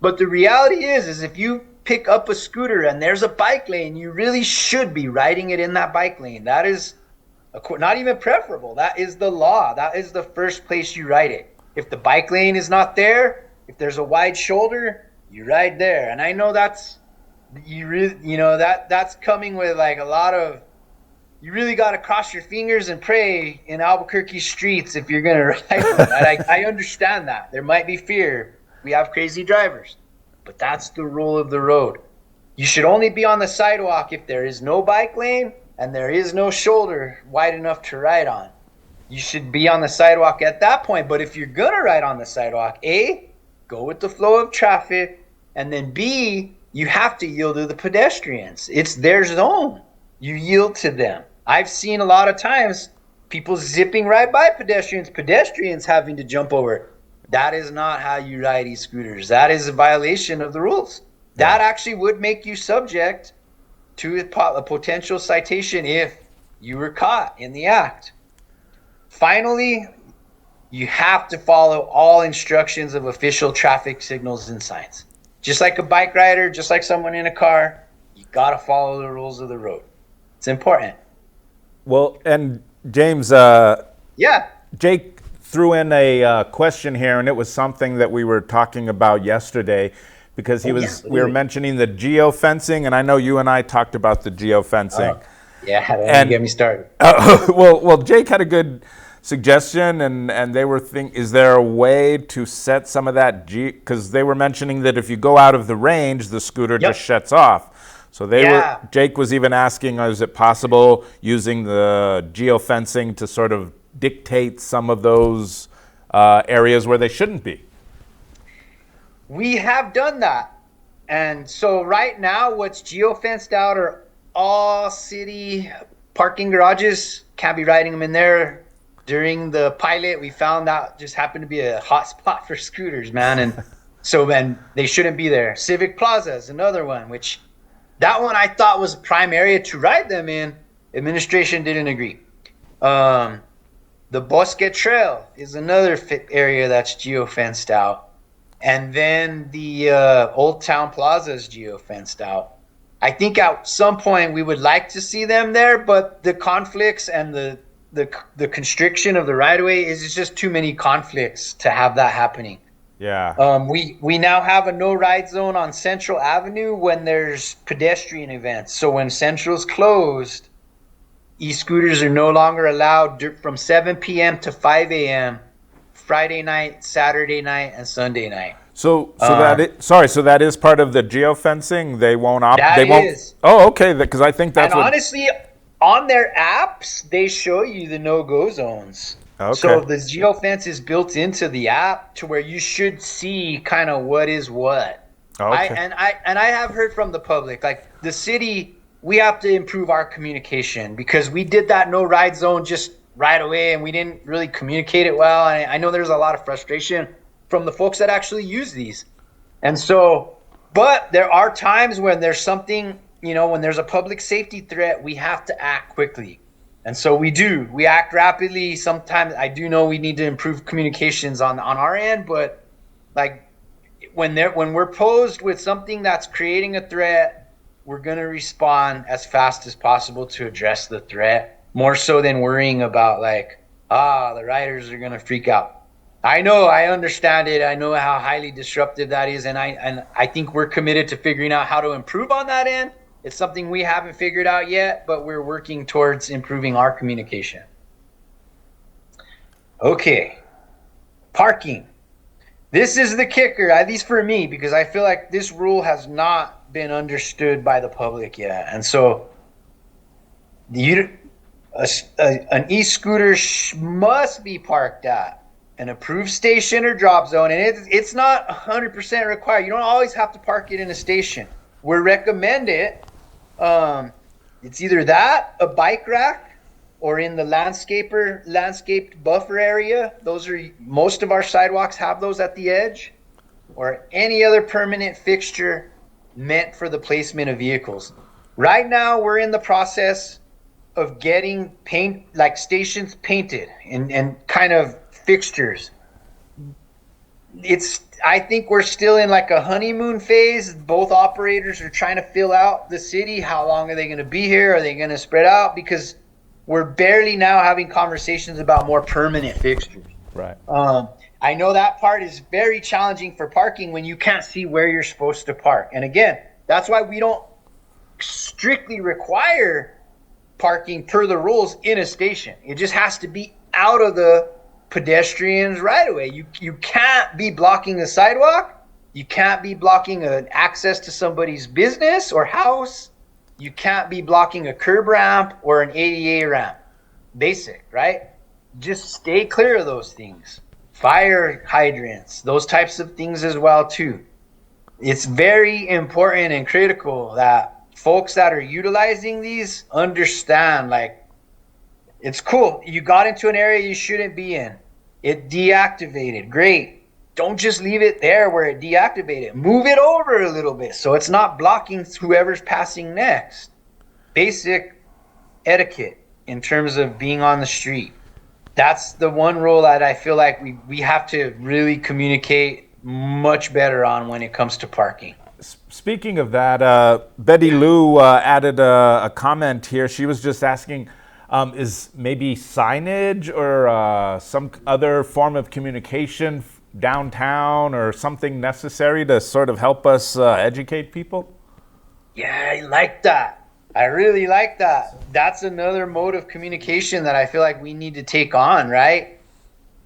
But the reality is if you pick up a scooter and there's a bike lane, you really should be riding it in that bike lane. That is not even preferable. That is the law. That is the first place you ride it. If the bike lane is not there, if there's a wide shoulder, you ride there. And I know that's that's coming with a lot of, you really got to cross your fingers and pray in Albuquerque streets if you're going to ride one. I understand that. There might be fear. We have crazy drivers. But that's the rule of the road. You should only be on the sidewalk if there is no bike lane and there is no shoulder wide enough to ride on. You should be on the sidewalk at that point. But if you're going to ride on the sidewalk, A, go with the flow of traffic, and then B, you have to yield to the pedestrians. It's their zone. You yield to them. I've seen a lot of times people zipping right by pedestrians having to jump over. That is not how you ride e-scooters. That is a violation of the rules. That actually would make you subject to a potential citation if you were caught in the act. Finally, you have to follow all instructions of official traffic signals and signs. Just like a bike rider, just like someone in a car, you got to follow the rules of the road. It's important. Well, and James, Jake threw in a question here, and it was something that we were talking about yesterday because we were mentioning the geofencing, and I know you and I talked about the geofencing. Don't get me started. Well, Jake had a good suggestion, and they were is there a way to set some of that because they were mentioning that if you go out of the range, the scooter just shuts off. So Jake was even asking, is it possible using the geofencing to sort of dictate some of those areas where they shouldn't be? We have done that. And so right now what's geofenced out are all city parking garages. Can't be riding them in there. During the pilot, we found that just happened to be a hot spot for scooters, man. And so then they shouldn't be there. Civic Plaza is another one, which that one I thought was a prime area to ride them in. Administration didn't agree. The Bosque Trail is another area that's geofenced out. And then the Old Town Plaza is geofenced out. I think at some point we would like to see them there, but the conflicts and the constriction of the right-of-way is just too many conflicts to have that happening. Yeah. We now have a no-ride zone on Central Avenue when there's pedestrian events. So when Central's closed, e-scooters are no longer allowed from 7 p.m. to 5 a.m. Friday night, Saturday night, and Sunday night. So that is part of the geofencing. They won't is. Oh, okay. Because I think that's honestly, on their apps, they show you the no-go zones. Okay. So the geofence is built into the app to where you should see kind of what is what. Okay. I have heard from the public, like the city, we have to improve our communication because we did that no ride zone just right away and we didn't really communicate it well. And I know there's a lot of frustration from the folks that actually use these. And so, but there are times when there's something, when there's a public safety threat, we have to act quickly. And so we act rapidly. Sometimes I do know we need to improve communications on our end, but like when we're posed with something that's creating a threat, we're going to respond as fast as possible to address the threat, more so than worrying about the riders are going to freak out. I know, I understand it. I know how highly disruptive that is. And I think we're committed to figuring out how to improve on that end. It's something we haven't figured out yet, but we're working towards improving our communication. Okay. Parking. This is the kicker, at least for me, because I feel like this rule has not been understood by the public yet. And so an e-scooter must be parked at an approved station or drop zone. And it's not 100% required. You don't always have to park it in a station. We're recommended. It's either that, a bike rack, or in the landscaped buffer area. Most of our sidewalks have those at the edge, or any other permanent fixture meant for the placement of vehicles. Right now, we're in the process of getting stations painted and kind of fixtures. I think we're still in a honeymoon phase. Both operators are trying to fill out the city. How long are they going to be here? Are they going to spread out? Because we're barely now having conversations about more permanent fixtures. Right. I know that part is very challenging for parking when you can't see where you're supposed to park. And again, that's why we don't strictly require parking per the rules in a station. It just has to be out of the pedestrians right away. You can't be blocking the sidewalk. You can't be blocking an access to somebody's business or house. You can't be blocking a curb ramp or an ADA ramp. Basic, right? Just stay clear of those things. Fire hydrants, those types of things as well too. It's very important and critical that folks that are utilizing these understand, it's cool. You got into an area you shouldn't be in. It deactivated. Great. Don't just leave it there where it deactivated. Move it over a little bit so it's not blocking whoever's passing next. Basic etiquette in terms of being on the street. That's the one rule that I feel like we have to really communicate much better on when it comes to parking. Speaking of that, Betty Lou added a comment here. She was just asking, is maybe signage or some other form of communication downtown or something necessary to sort of help us educate people? Yeah, I like that. I really like that. That's another mode of communication that I feel like we need to take on, right?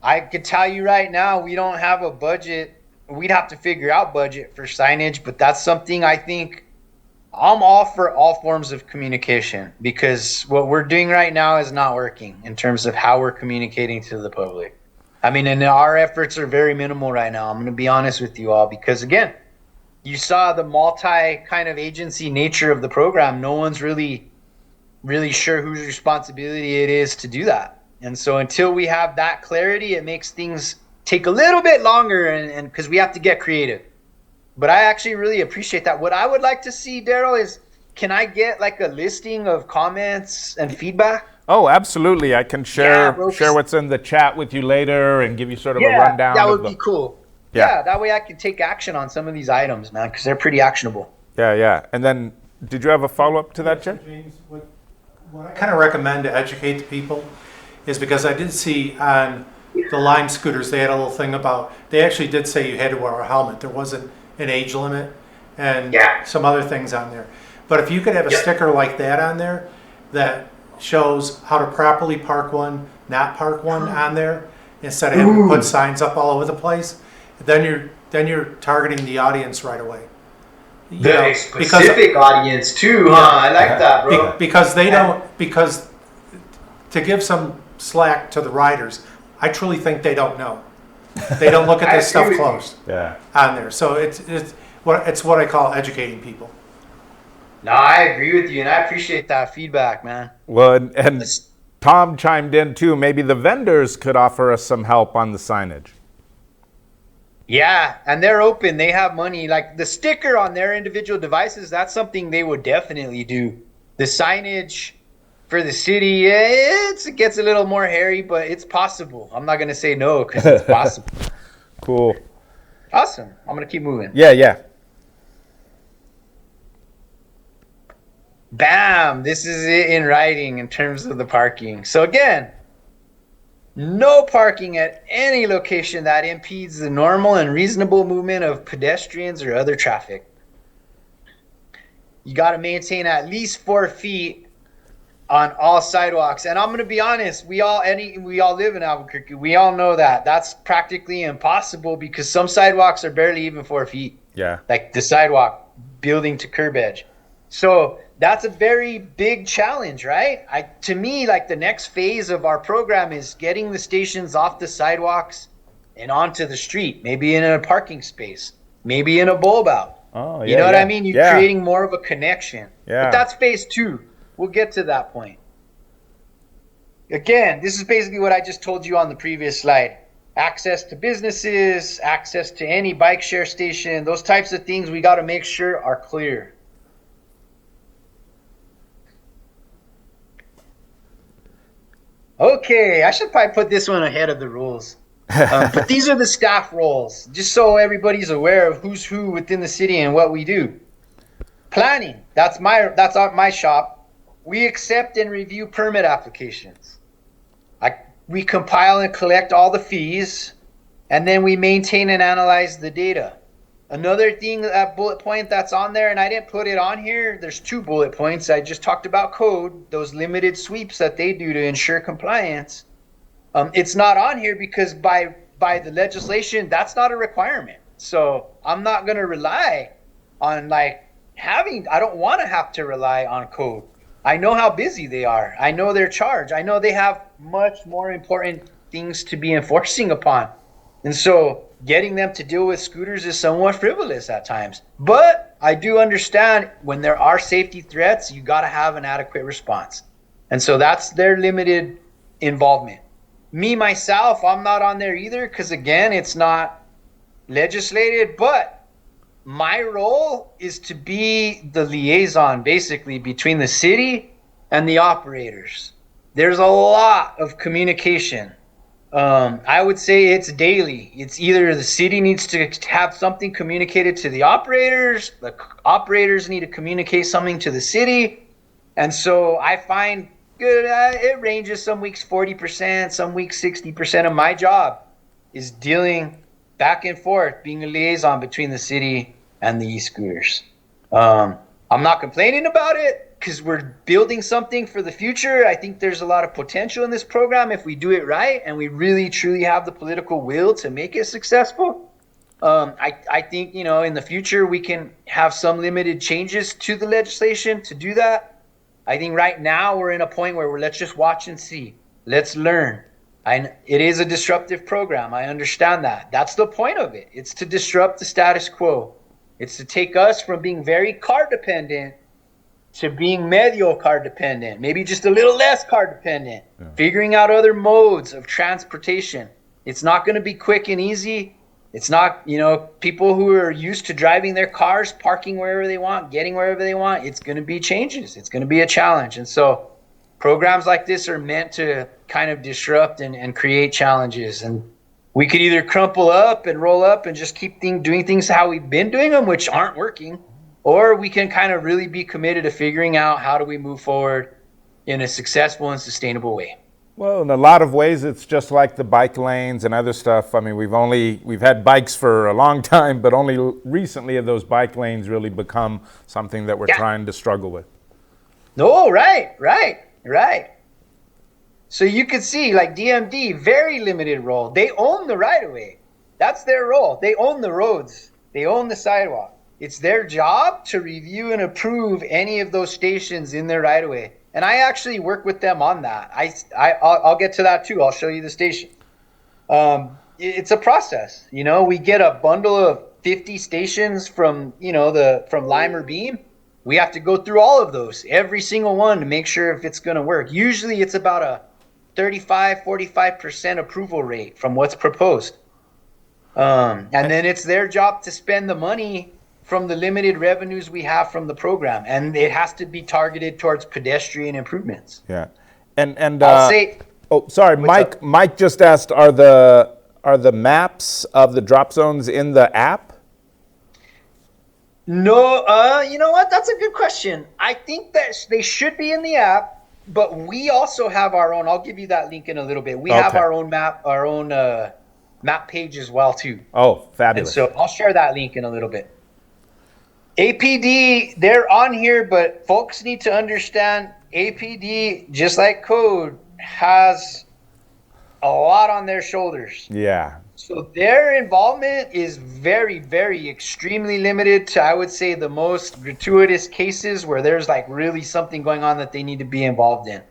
I could tell you right now, we don't have a budget. We'd have to figure out budget for signage, but that's something I think I'm all for all forms of communication, because what we're doing right now is not working in terms of how we're communicating to the public. I mean, and our efforts are very minimal right now. I'm going to be honest with you all, because again, you saw the multi kind of agency nature of the program. No one's really sure whose responsibility it is to do that. And so until we have that clarity, it makes things take a little bit longer, and because we have to get creative. But I actually really appreciate that. What I would like to see, Darryl, is can I get a listing of comments and feedback? Oh, absolutely. I can share what's in the chat with you later and give you sort of a rundown. That would be cool. Yeah, that way I can take action on some of these items, man, because they're pretty actionable. Yeah. And then, did you have a follow-up to that, Jay? James, what I kind of recommend to educate the people is, because I did see on the Lime scooters, they had a little thing about, they actually did say you had to wear a helmet. There wasn't an age limit and some other things on there. But if you could have a sticker like that on there that shows how to properly park one, not park one on there, instead of having to put signs up all over the place, then you're targeting the audience right away. Very specific audience too, huh? I like that, bro. Because they don't, because to give some slack to the riders, I truly think they don't know. They don't look at this stuff close on there. So it's what I call educating people. No, I agree with you, and I appreciate that feedback, man. Well, and Tom chimed in too. Maybe the vendors could offer us some help on the signage. Yeah, and they're open. They have money. Like the sticker on their individual devices, that's something they would definitely do. The signage for the city, it gets a little more hairy, but it's possible. I'm not going to say no because it's possible. Cool. Awesome. I'm going to keep moving. Yeah. Bam! This is it in writing in terms of the parking. So again, no parking at any location that impedes the normal and reasonable movement of pedestrians or other traffic. You got to maintain at least 4 feet on all sidewalks. And I'm going to be honest, we all live in Albuquerque. We all know that. That's practically impossible because some sidewalks are barely even 4 feet. Yeah. Like the sidewalk building to curb edge. So that's a very big challenge, right? To me, like the next phase of our program is getting the stations off the sidewalks and onto the street, maybe in a parking space, maybe in a bulb out. Oh, you know what I mean? You're creating more of a connection. Yeah. But that's phase 2. We'll get to that point. Again, this is basically what I just told you on the previous slide. Access to businesses, access to any bike share station, those types of things we got to make sure are clear. Okay, I should probably put this one ahead of the rules. But these are the staff roles, just so everybody's aware of who's who within the city and what we do. Planning, that's my shop. We accept and review permit applications. We compile and collect all the fees, and then we maintain and analyze the data. Another thing, that bullet point that's on there, and I didn't put it on here, there's 2 bullet points. I just talked about code, those limited sweeps that they do to ensure compliance. It's not on here because by the legislation, that's not a requirement. So I'm not going to rely on I don't want to have to rely on code. I know how busy they are. I know their charge. I know they have much more important things to be enforcing upon. And so getting them to deal with scooters is somewhat frivolous at times. But I do understand when there are safety threats, you got to have an adequate response. And so that's their limited involvement. Me, myself, I'm not on there either because, again, it's not legislated. But my role is to be the liaison, basically, between the city and the operators. There's a lot of communication. I would say it's daily. It's either the city needs to have something communicated to the operators need to communicate something to the city. And so I find it ranges, some weeks 40%, some weeks 60% of my job is dealing back and forth, being a liaison between the city and the e-scooters. I'm not complaining about it because we're building something for the future. I think there's a lot of potential in this program if we do it right and we really truly have the political will to make it successful. I think, in the future we can have some limited changes to the legislation to do that. I think right now we're in a point where let's just watch and see. Let's learn. It is a disruptive program. I understand that. That's the point of it. It's to disrupt the status quo. It's to take us from being very car dependent to being medio car dependent, maybe just a little less car dependent, figuring out other modes of transportation. It's not going to be quick and easy. It's not, people who are used to driving their cars, parking wherever they want, getting wherever they want. It's going to be changes. It's going to be a challenge. And so programs like this are meant to kind of disrupt and create challenges. And we could either crumple up and roll up and just keep doing things how we've been doing them, which aren't working, or we can kind of really be committed to figuring out how do we move forward in a successful and sustainable way. Well, in a lot of ways, it's just like the bike lanes and other stuff. I mean, we've had bikes for a long time, but only recently have those bike lanes really become something that we're trying to struggle with. No, right. So you could see, like DMD, very limited role. They own the right-of-way. That's their role. They own the roads. They own the sidewalk. It's their job to review and approve any of those stations in their right-of-way. And I actually work with them on that. I'll get to that too. I'll show you the station. It's a process. You know, we get a bundle of 50 stations from, you know, from Lime or Beam. We have to go through all of those, every single one, to make sure if it's going to work. Usually it's about a 45% approval rate from what's proposed. And then it's their job to spend the money from the limited revenues we have from the program. And it has to be targeted towards pedestrian improvements. Yeah. And I'll say, oh, sorry, Mike. up? Mike just asked, are the maps of the drop zones in the app? No, you know what? That's a good question. I think that they should be in the app, but we also have our own. I'll give you that link in a little bit. We have our own map, map page as well too. Oh, fabulous! And so I'll share that link in a little bit. APD, they're on here, but folks need to understand APD, just like code, has a lot on their shoulders. Yeah. So their involvement is very, very extremely limited to, I would say, the most gratuitous cases where there's like really something going on that they need to be involved in.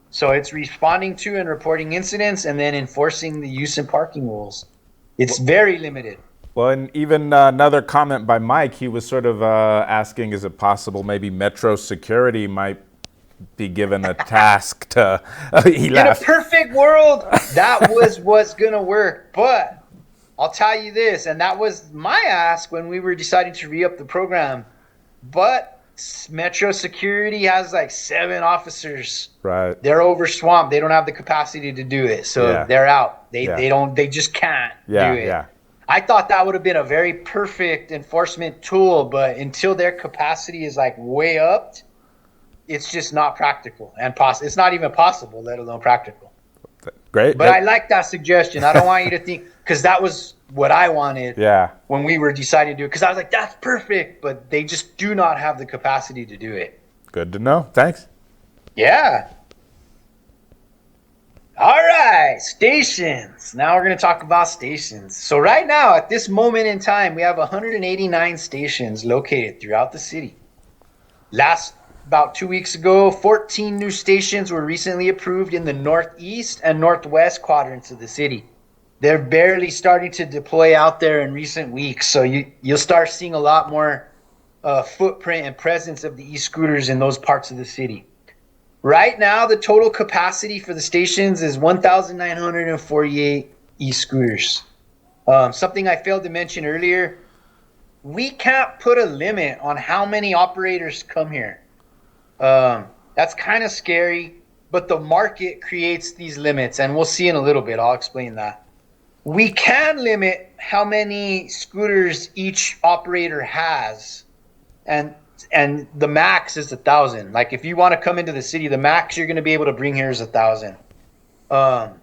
So it's responding to and reporting incidents and then enforcing the use and parking rules. It's very limited. Well, and even another comment by Mike, he was sort of asking, is it possible maybe Metro Security might be given a task to, he laughed. In a perfect world, that was what's going to work. But I'll tell you this, and that was my ask when we were deciding to re-up the program. But Metro Security has like 7 officers. Right. They're over swamped. They don't have the capacity to do it. So they're out. They just can't do it. Yeah. I thought that would have been a very perfect enforcement tool, but until their capacity is like way upped, it's just not practical and it's not even possible, let alone practical. Great. But I like that suggestion. I don't want you to think, because that was what I wanted when we were deciding to do it. Because I was like, that's perfect, but they just do not have the capacity to do it. Good to know. Thanks. Yeah. All right, stations. Now we're going to talk about stations. So right now, at this moment in time, we have 189 stations located throughout the city. About 2 weeks ago, 14 new stations were recently approved in the northeast and northwest quadrants of the city. They're barely starting to deploy out there in recent weeks, so you'll start seeing a lot more footprint and presence of the e-scooters in those parts of the city. Right now, the total capacity for the stations is 1,948 e-scooters. Something I failed to mention earlier, we can't put a limit on how many operators come here. That's kind of scary, but the market creates these limits, and we'll see in a little bit. I'll explain that. We can limit how many scooters each operator has, and the max is 1,000. Like if you want to come into the city, the max you're going to be able to bring here is 1,000. And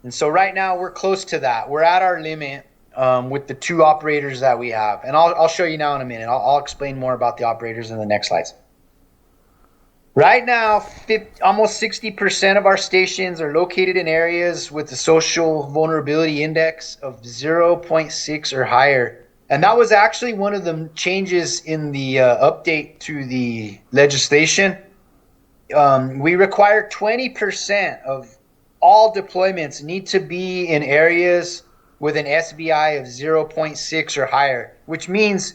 so right now we're close to that. We're at our limit with the 2 operators that we have, and I'll show you now in a minute. I'll explain more about the operators in the next slides. Right now, almost 60% of our stations are located in areas with a social vulnerability index of 0.6 or higher. And that was actually one of the changes in the update to the legislation. We require 20% of all deployments need to be in areas with an SVI of 0.6 or higher, which means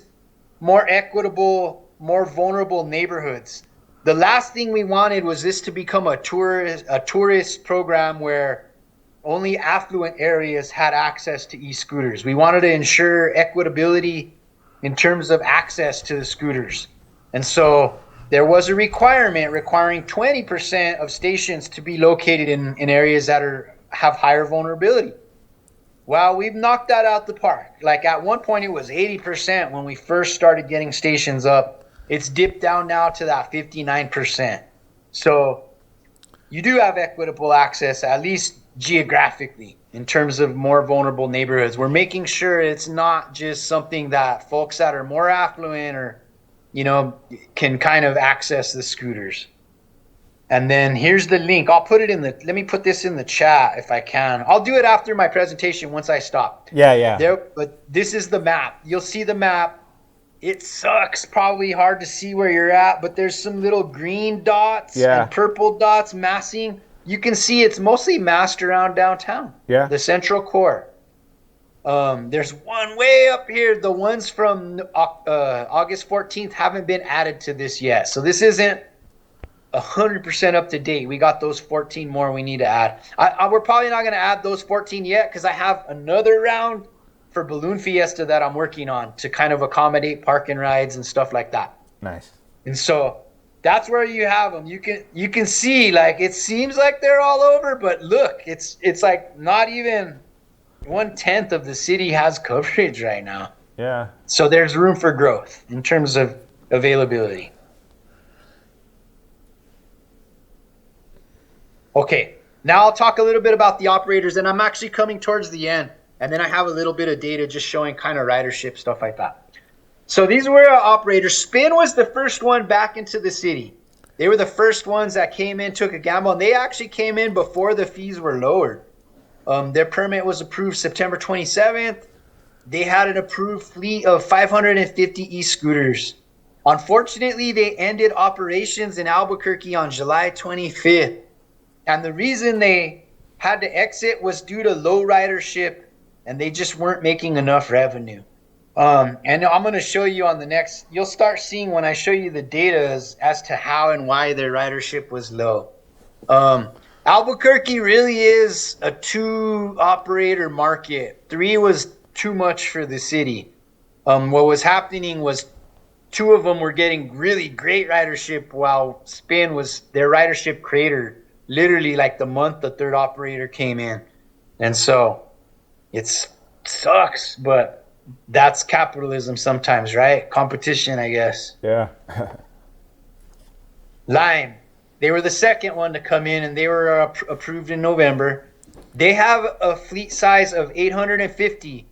more equitable, more vulnerable neighborhoods. The last thing we wanted was this to become a tourist program where only affluent areas had access to e-scooters. We wanted to ensure equitability in terms of access to the scooters. And so there was a requirement requiring 20% of stations to be located in areas that have higher vulnerability. Well, we've knocked that out the park. Like at one point it was 80% when we first started getting stations up. It's dipped down now to that 59%. So you do have equitable access, at least geographically, in terms of more vulnerable neighborhoods. We're making sure it's not just something that folks that are more affluent or, can kind of access the scooters. And then here's the link. I'll put it let me put this in the chat if I can. I'll do it after my presentation once I stop. Yeah. But this is the map. You'll see the map. It sucks, probably hard to see where you're at, but there's some little green dots and purple dots massing. you can see it's mostly massed around downtown. Yeah. The central core. There's one way up here. The ones from August 14th haven't been added to this yet. So this isn't 100% up to date. We got those 14 more we need to add. We're probably not going to add those 14 yet because I have another round for Balloon Fiesta that I'm working on to kind of accommodate park and rides and stuff like that. Nice. And so that's where you have them. You can see, like, it seems like they're all over, but look, it's like not even 1/10 of the city has coverage right now. Yeah. So there's room for growth in terms of availability. Okay, now I'll talk a little bit about the operators, and I'm actually coming towards the end, and then I have a little bit of data just showing kind of ridership, stuff like that. So these were our operators. Spin was the first one back into the city. They were the first ones that came in, took a gamble, and they actually came in before the fees were lowered. Their permit was approved September 27th. They had an approved fleet of 550 e-scooters. Unfortunately, they ended operations in Albuquerque on July 25th. And the reason they had to exit was due to low ridership, and they just weren't making enough revenue. And I'm going to show you on the next, you'll start seeing when I show you the data as to how and why their ridership was low. Albuquerque really is a 2-operator market. 3 was too much for the city. What was happening was 2 of them were getting really great ridership while Spin was their ridership cratered literally like the month the 3rd operator came in. And so it sucks, but that's capitalism sometimes, right? Competition, I guess. Yeah. Lime. They were the second one to come in, and they were approved in November. They have a fleet size of 850.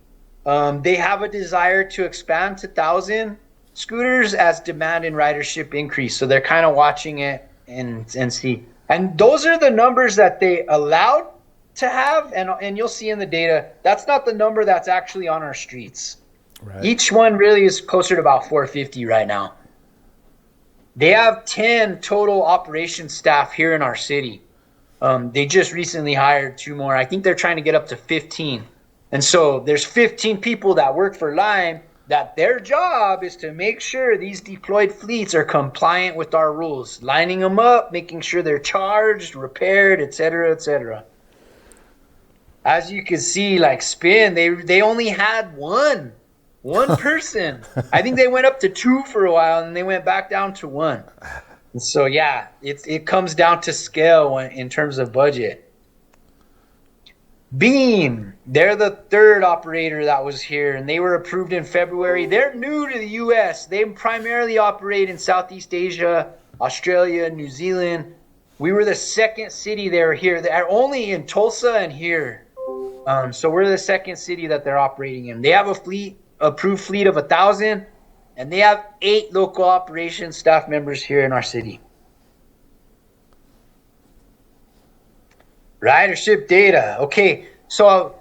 They have a desire to expand to 1,000 scooters as demand and ridership increase. So they're kind of watching it and see. And those are the numbers that they allowed to have, and you'll see in the data, that's not the number that's actually on our streets. Right. Each one really is closer to about 450 right now. They have 10 total operations staff here in our city. They just recently hired 2 more. I think they're trying to get up to 15. And so there's 15 people that work for Lime that their job is to make sure these deployed fleets are compliant with our rules, lining them up, making sure they're charged, repaired, etc., etc. As you can see, like Spin, they only had one person. I think they went up to 2 for a while, and they went back down to 1. And so, yeah, it comes down to scale in terms of budget. Beam, they're the 3rd operator that was here, and they were approved in February. They're new to the U.S. They primarily operate in Southeast Asia, Australia, New Zealand. We were the 2nd city they were here. They're only in Tulsa and here. So we're the 2nd city that they're operating in. They have a approved fleet of 1,000, and they have 8 local operations staff members here in our city. Ridership data. Okay, so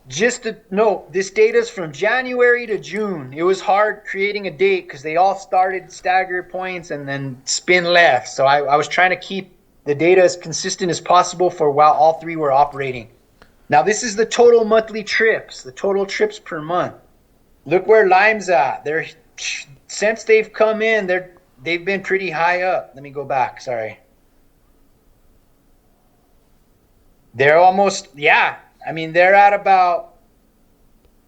just to note, this data is from January to June. It was hard creating a date because they all started staggered points and then Spin left. So I was trying to keep the data as consistent as possible for while all 3 were operating. Now this is the total monthly trips, the total trips per month. Look where Lime's at. Since they've come in, they've been pretty high up. Let me go back. Sorry. They're almost, yeah. I mean, they're at about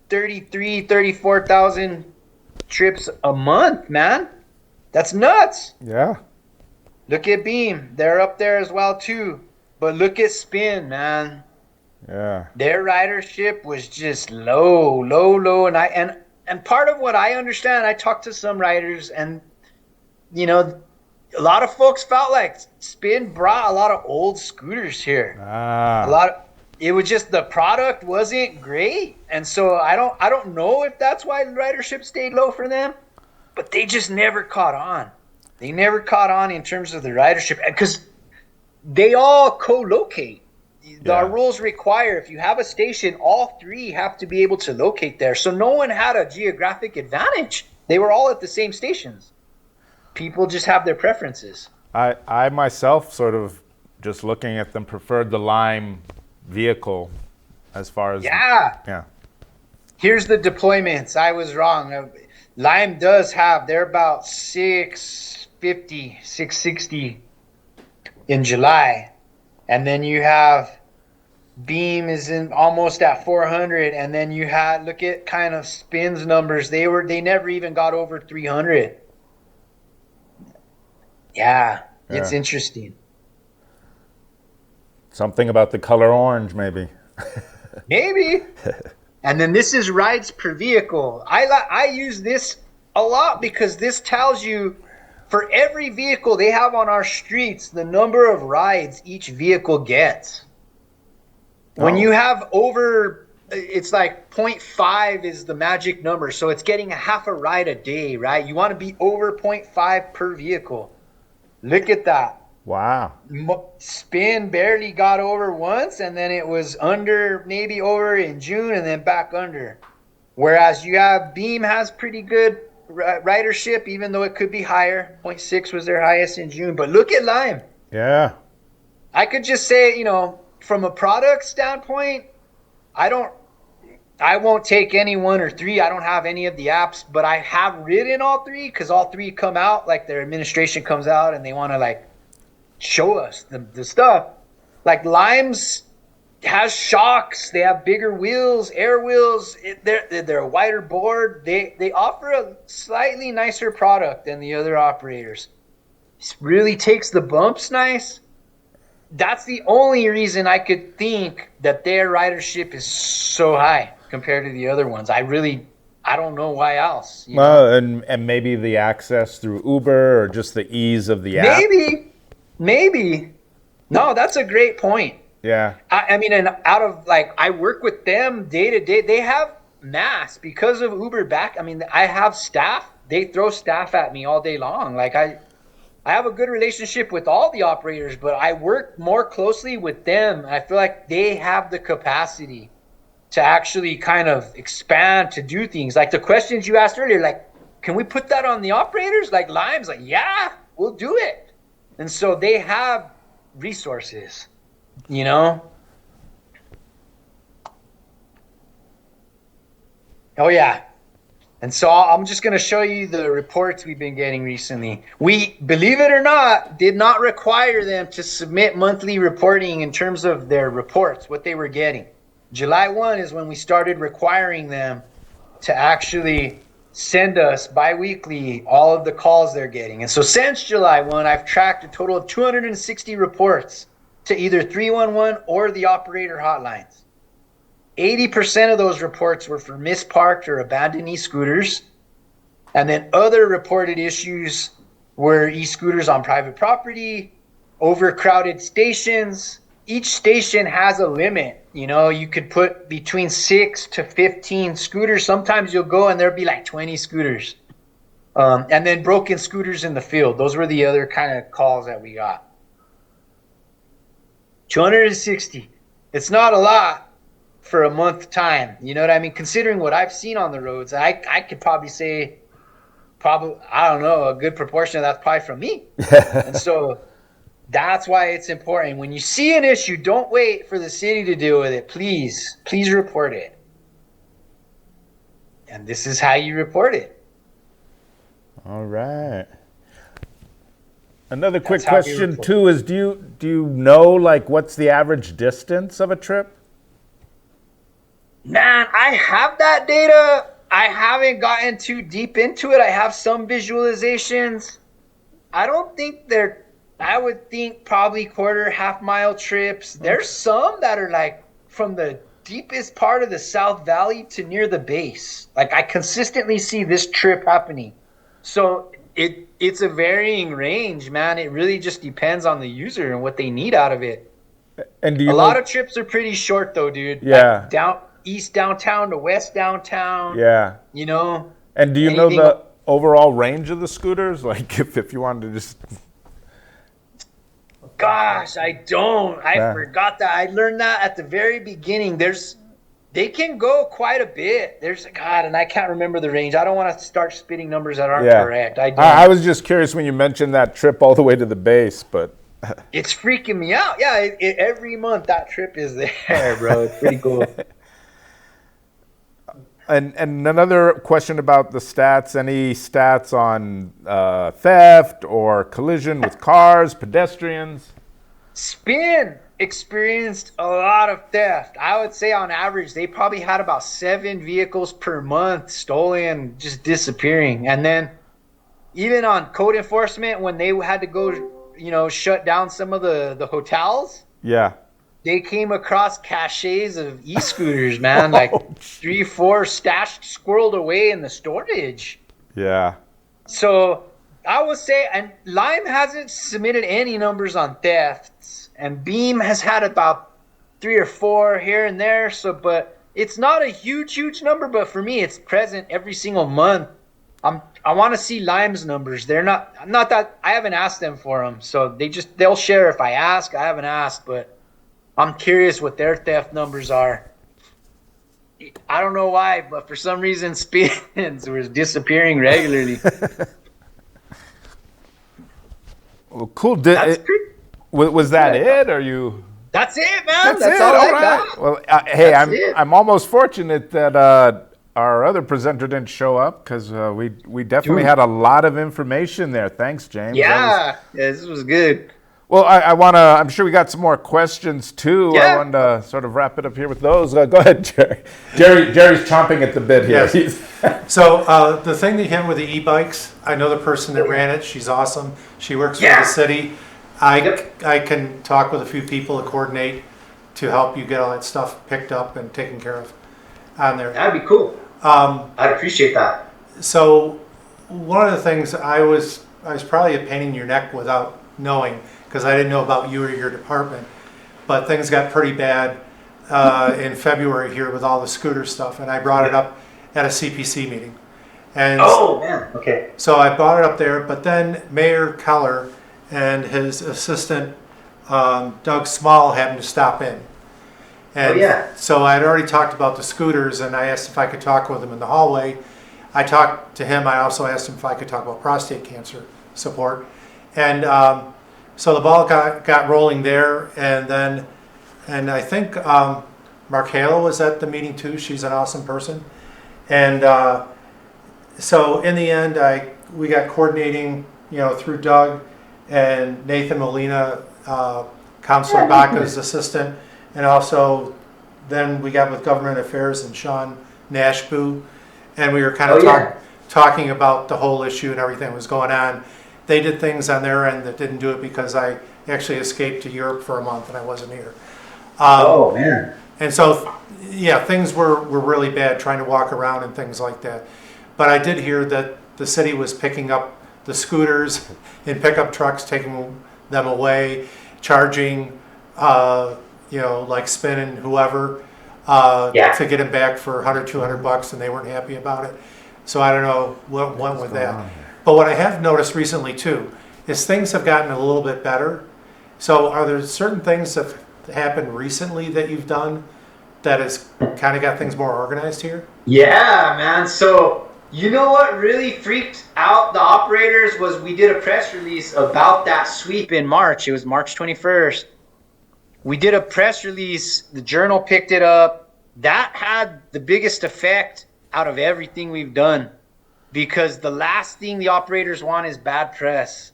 34,000 trips a month, man. That's nuts. Yeah. Look at Beam. They're up there as well, too. But look at Spin, man. Yeah. Their ridership was just low. And part of what I understand, I talked to some riders, and, you know, a lot of folks felt like Spin brought a lot of old scooters here. It was just the product wasn't great, and so I don't know if that's why ridership stayed low for them, but they just never caught on. They never caught on in terms of the ridership because they all co-locate. Our rules require if you have a station, all 3 have to be able to locate there. So no one had a geographic advantage. They were all at the same stations. People just have their preferences. I myself sort of just looking at them, preferred the Lime vehicle as far as yeah. Here's the deployments. I was wrong. Lime does have, they're about 650, 660 in July. And then you have Beam is in almost at 400. And then you had, look at kind of spins numbers. They never even got over 300. Yeah, it's interesting. Something about the color orange, maybe. Maybe. And then this is rides per vehicle. I use this a lot because this tells you for every vehicle they have on our streets, the number of rides each vehicle gets. When you have over, it's like 0.5 is the magic number. So it's getting a half a ride a day, right? You want to be over 0.5 per vehicle. Look at that. Wow. Spin barely got over once, and then it was under, maybe over in June, and then back under. Whereas you have Beam has pretty good ridership, even though it could be higher. 0.6 was their highest in June. But look at Lime. Yeah. I could just say, from a product standpoint, I won't take any one or three. I don't have any of the apps, but I have ridden all three because all three come out, like their administration comes out and they want to show us the stuff. Like Lime's has shocks, they have bigger wheels, air wheels, they're a wider board. They offer a slightly nicer product than the other operators. It really takes the bumps nice. That's the only reason I could think that their ridership is so high compared to the other ones. I don't know why else. Well, and maybe the access through Uber or just the ease of the app. Maybe. No, that's a great point. Yeah. I mean, and out of I work with them day to day. They have mass because of Uber back. I mean, I have staff. They throw staff at me all day long. I have a good relationship with all the operators, but I work more closely with them. I feel like they have the capacity to actually kind of expand, to do things. Like the questions you asked earlier, can we put that on the operators? Lime's yeah, we'll do it. And so they have resources, Oh, yeah. And so I'm just going to show you the reports we've been getting recently. We, believe it or not, did not require them to submit monthly reporting in terms of their reports, what they were getting. July 1 is when we started requiring them to actually send us bi-weekly all of the calls they're getting. And so since July 1, I've tracked a total of 260 reports to either 311 or the operator hotlines. 80% of those reports were for misparked or abandoned e-scooters. And then other reported issues were e-scooters on private property, overcrowded stations. Each station has a limit. You could put between 6 to 15 scooters. Sometimes you'll go and there'll be 20 scooters. And then broken scooters in the field. Those were the other kind of calls that we got. 260. It's not a lot for a month time. You know what I mean? Considering what I've seen on the roads, I could probably say, I don't know, a good proportion of that's probably from me. And so that's why it's important. When you see an issue, don't wait for the city to deal with it. Please report it. And this is how you report it. All right. Another quick question too is, do you know what's the average distance of a trip? Man, I have that data. I haven't gotten too deep into it. I have some visualizations. I don't think I would think probably half mile trips. There's some that are from the deepest part of the South Valley to near the base. I consistently see this trip happening. So it's a varying range, man. It really just depends on the user and what they need out of it. And a lot of trips are pretty short though, dude. Yeah. East downtown to west downtown. Yeah. And do you know the overall range of the scooters? If you wanted to just... Gosh, I don't. I forgot that. I learned that at the very beginning. They can go quite a bit. And I can't remember the range. I don't want to start spitting numbers that aren't correct. I was just curious when you mentioned that trip all the way to the base, but It's freaking me out. Yeah, every month that trip is there, bro. It's pretty cool. And another question about the stats. Any stats on theft or collision with cars, pedestrians? Spin experienced a lot of theft. I would say on average, they probably had about 7 vehicles per month stolen, just disappearing. And then even on code enforcement, when they had to go, shut down some of the hotels. Yeah. They came across caches of e-scooters, man, like 3, 4 stashed, squirreled away in the storage. Yeah. So I would say, and Lime hasn't submitted any numbers on thefts, and Beam has had about 3 or 4 here and there. So, but it's not a huge number, but for me, it's present every single month. I want to see Lime's numbers. They're not that I haven't asked them for them, so they'll share if I ask. I haven't asked, but I'm curious what their theft numbers are. I don't know why, but for some reason, Spins was disappearing regularly. Well, cool. Was that it? Or you? That's it, man. That's it. all I right. got. Well, hey, I'm almost fortunate that our other presenter didn't show up because we definitely had a lot of information there. Thanks, James. Yeah, this was good. Well, I'm sure we got some more questions too. Yeah. I wanted to sort of wrap it up here with those. Go ahead, Jerry. Jerry's chomping at the bit here. Yes. So the thing that happened with the e-bikes, I know the person that ran it. She's awesome. She works for the city. I can talk with a few people to coordinate to help you get all that stuff picked up and taken care of on there. That'd be cool. I'd appreciate that. So one of the things I was probably a pain in your neck without knowing, because I didn't know about you or your department, but things got pretty bad in February here with all the scooter stuff, and I brought it up at a CPC meeting. And oh man, okay. So I brought it up there, but then Mayor Keller and his assistant Doug Small happened to stop in. And so I'd already talked about the scooters, and I asked if I could talk with him in the hallway. I talked to him. I also asked him if I could talk about prostate cancer support. And so the ball got rolling there, and I think Markela was at the meeting too. She's an awesome person. And so in the end, we got coordinating, through Doug and Nathan Molina, Counselor Baca's assistant, and also then we got with Government Affairs and Sean Nashbu, and we were kind of talking about the whole issue and everything that was going on. They did things on their end that didn't do it because I actually escaped to Europe for a month and I wasn't here. Oh man! And so, things were really bad trying to walk around and things like that. But I did hear that the city was picking up the scooters in pickup trucks, taking them away, charging, like Spin and whoever, to get them back for $100, $200, and they weren't happy about it. So I don't know what went with that. But what I have noticed recently too is things have gotten a little bit better. So are there certain things that have happened recently that you've done that has kind of got things more organized here? Yeah, man. So you know what really freaked out the operators was we did a press release about that sweep in March. It was March 21st. We did a press release. The Journal picked it up. That had the biggest effect out of everything we've done, because the last thing the operators want is bad press.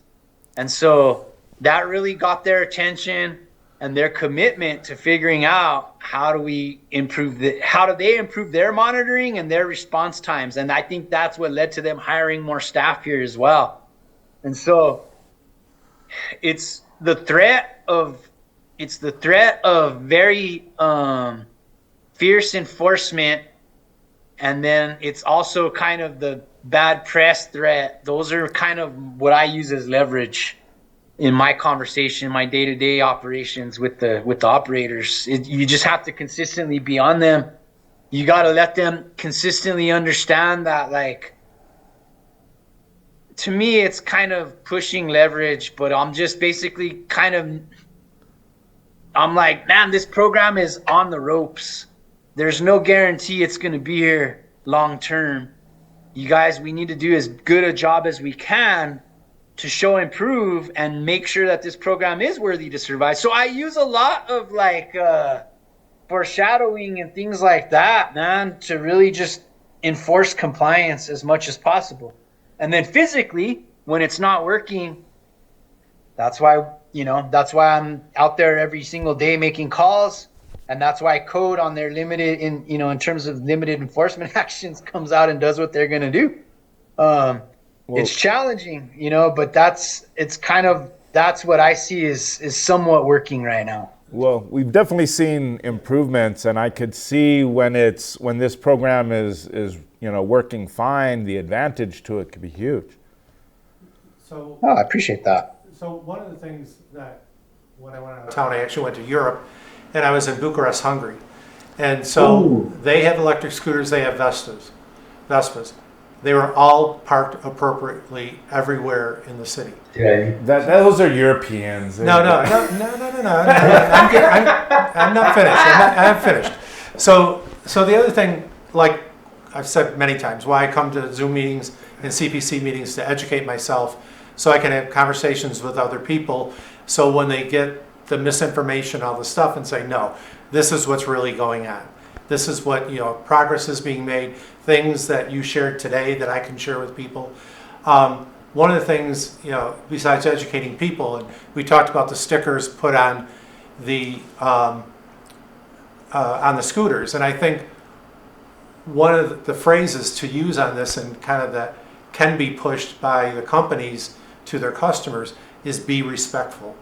And so that really got their attention and their commitment to figuring out how do they improve their monitoring and their response times. And I think that's what led to them hiring more staff here as well. And so it's the threat of very fierce enforcement, and then it's also kind of the bad press threat. Those are kind of what I use as leverage in my conversation, my day-to-day operations with the operators. You just have to consistently be on them. You got to let them consistently understand that, like, to me, it's kind of pushing leverage, but I'm just basically I'm like, man, this program is on the ropes. There's no guarantee it's going to be here long term. You guys, we need to do as good a job as we can to show and prove and make sure that this program is worthy to survive. So I use a lot of like foreshadowing and things like that, man, to really just enforce compliance as much as possible. And then physically, when it's not working, that's why I'm out there every single day making calls. And that's why code on their limited in terms of limited enforcement actions comes out and does what they're going to do. It's challenging, but that's what I see is somewhat working right now. Well, we've definitely seen improvements, and I could see when this program is working fine, the advantage to it could be huge. So I appreciate that. So one of the things that when I went out of town, I actually went to Europe, and I was in Bucharest, Hungary. And so they have electric scooters, they have Vespas. They were all parked appropriately everywhere in the city. Those are Europeans. No. I'm not finished. I'm finished. So the other thing, like I've said many times, why I come to Zoom meetings and CPC meetings to educate myself so I can have conversations with other people. So when they get the misinformation, all the stuff, and say, no, this is what's really going on. This is what, progress is being made, things that you shared today that I can share with people. One of the things, besides educating people, and we talked about the stickers put on the scooters, and I think one of the phrases to use on this and kind of that can be pushed by the companies to their customers is be respectful.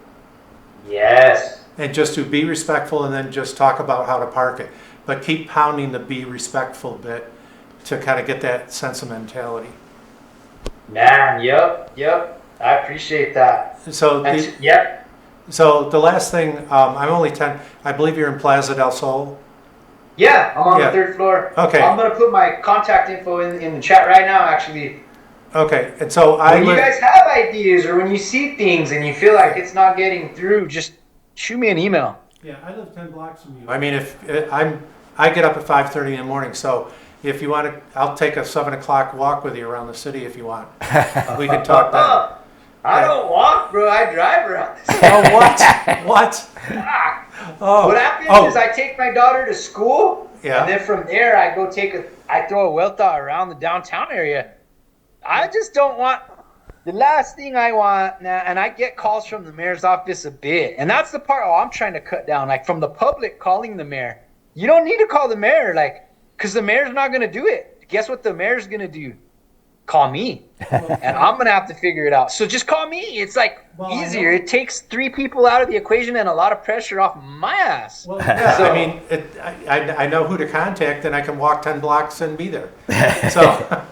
Yes. And just to be respectful and then just talk about how to park it. But keep pounding the be respectful bit to kind of get that sense of mentality. Man, yep. I appreciate that. So So the last thing, I'm only 10, I believe you're in Plaza del Sol. Yeah, I'm on the third floor. Okay. I'm going to put my contact info in the chat right now, actually. Okay, and so when you guys have ideas or when you see things and you feel like it's not getting through, just shoot me an email. Yeah, I live 10 blocks from you. I mean, I get up at 5:30 in the morning, so if you want to, I'll take a 7 o'clock walk with you around the city if you want. We can talk then. I don't walk, bro. I drive around this. Oh, what? What happens is I take my daughter to school, and then from there I throw a Vuelta around the downtown area. I just don't want, the last thing I want now, and I get calls from the mayor's office a bit, and that's the part I'm trying to cut down, like from the public calling the mayor. You don't need to call the mayor, because the mayor's not going to do it. Guess what the mayor's going to do? Call me, and I'm going to have to figure it out. So just call me. It's easier. It takes 3 people out of the equation and a lot of pressure off my ass. Well, yeah, so, I mean, I know who to contact, and I can walk 10 blocks and be there. So...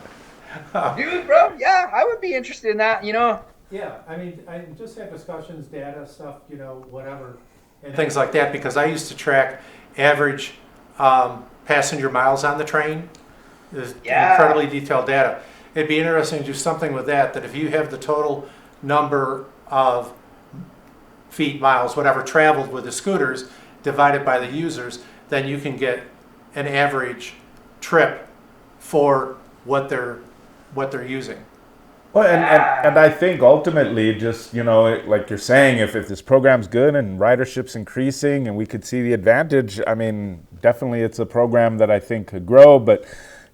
Dude, bro, yeah, I would be interested in that, Yeah, I mean, I just have discussions, data stuff, whatever. And things like that, because I used to track average passenger miles on the train. There's incredibly detailed data. It'd be interesting to do something with that if you have the total number of feet, miles, whatever, traveled with the scooters divided by the users, then you can get an average trip for what they're using. Well, and I think ultimately, just like you're saying, if this program's good and ridership's increasing, and we could see the advantage, I mean, definitely it's a program that I think could grow, but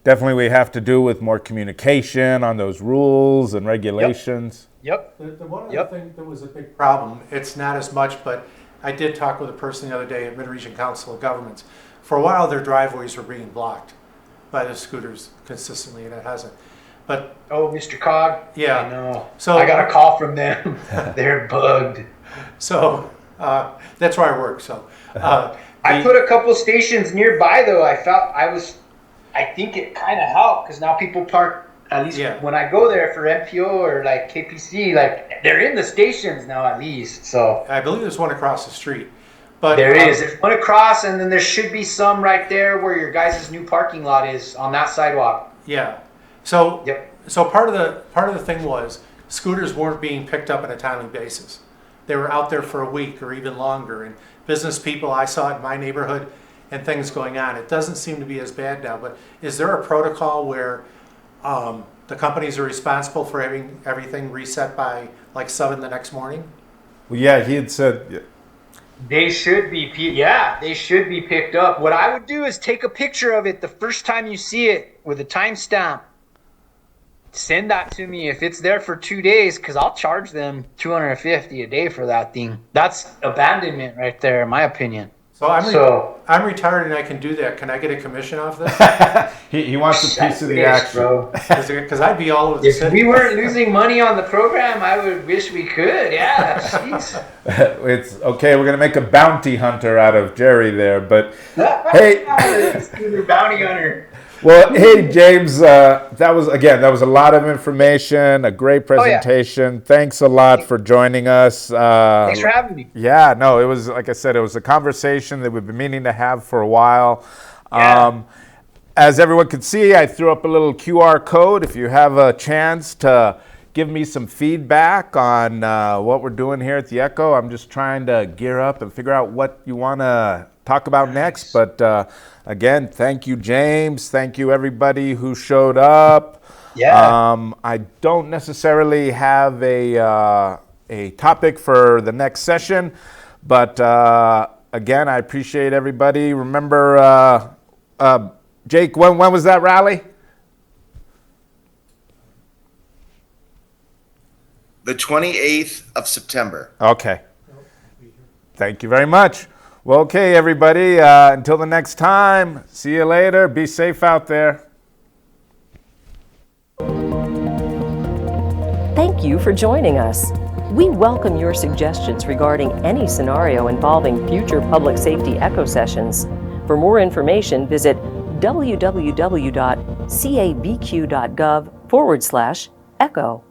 definitely we have to do with more communication on those rules and regulations. Yep. The one other thing that was a big problem, it's not as much, but I did talk with a person the other day at Mid-Region Council of Governments. For a while, their driveways were being blocked by the scooters consistently, and it hasn't. But Mr. Cog? Yeah. I know. So I got a call from them. They're bugged. So that's where I work. So I put a couple stations nearby, though. I think it kind of helped because now people park, at least when I go there for MPO or like KPC, they're in the stations now at least. So I believe there's one across the street. But there's one across, and then there should be some right there where your guys' new parking lot is on that sidewalk. Yeah. So part of the thing was scooters weren't being picked up on a timely basis. They were out there for a week or even longer, and business people, I saw it in my neighborhood and things going on. It doesn't seem to be as bad now, but is there a protocol where the companies are responsible for having everything reset by like 7 the next morning? Well, yeah, he had said. Yeah. They should be, they should be picked up. What I would do is take a picture of it the first time you see it with a timestamp. Send that to me if it's there for 2 days, because I'll charge them $250 a day for that thing. That's abandonment right there, in my opinion. So I'm retired and I can do that. Can I get a commission off this? He wants a piece of the action. Because I'd be all over the city. If we weren't losing money on the program, I would wish we could. Yeah, jeez. It's okay. We're gonna make a bounty hunter out of Jerry there, but hey, bounty hunter. Well, hey James, that was a lot of information, a great presentation. Oh, yeah. Thanks a lot for joining us. Thanks for having me. Yeah, no, it was, like I said, it was a conversation that we've been meaning to have for a while. Yeah. As everyone can see, I threw up a little QR code. If you have a chance to give me some feedback on what we're doing here at the Echo, I'm just trying to gear up and figure out what you want to talk about next. But again, thank you, James. Thank you, everybody who showed up. Yeah. I don't necessarily have a topic for the next session, but again, I appreciate everybody. Remember, Jake, when was that rally? The 28th of September. Okay. Thank you very much. Well, okay, everybody. Until the next time, see you later. Be safe out there. Thank you for joining us. We welcome your suggestions regarding any scenario involving future public safety echo sessions. For more information, visit www.cabq.gov/echo.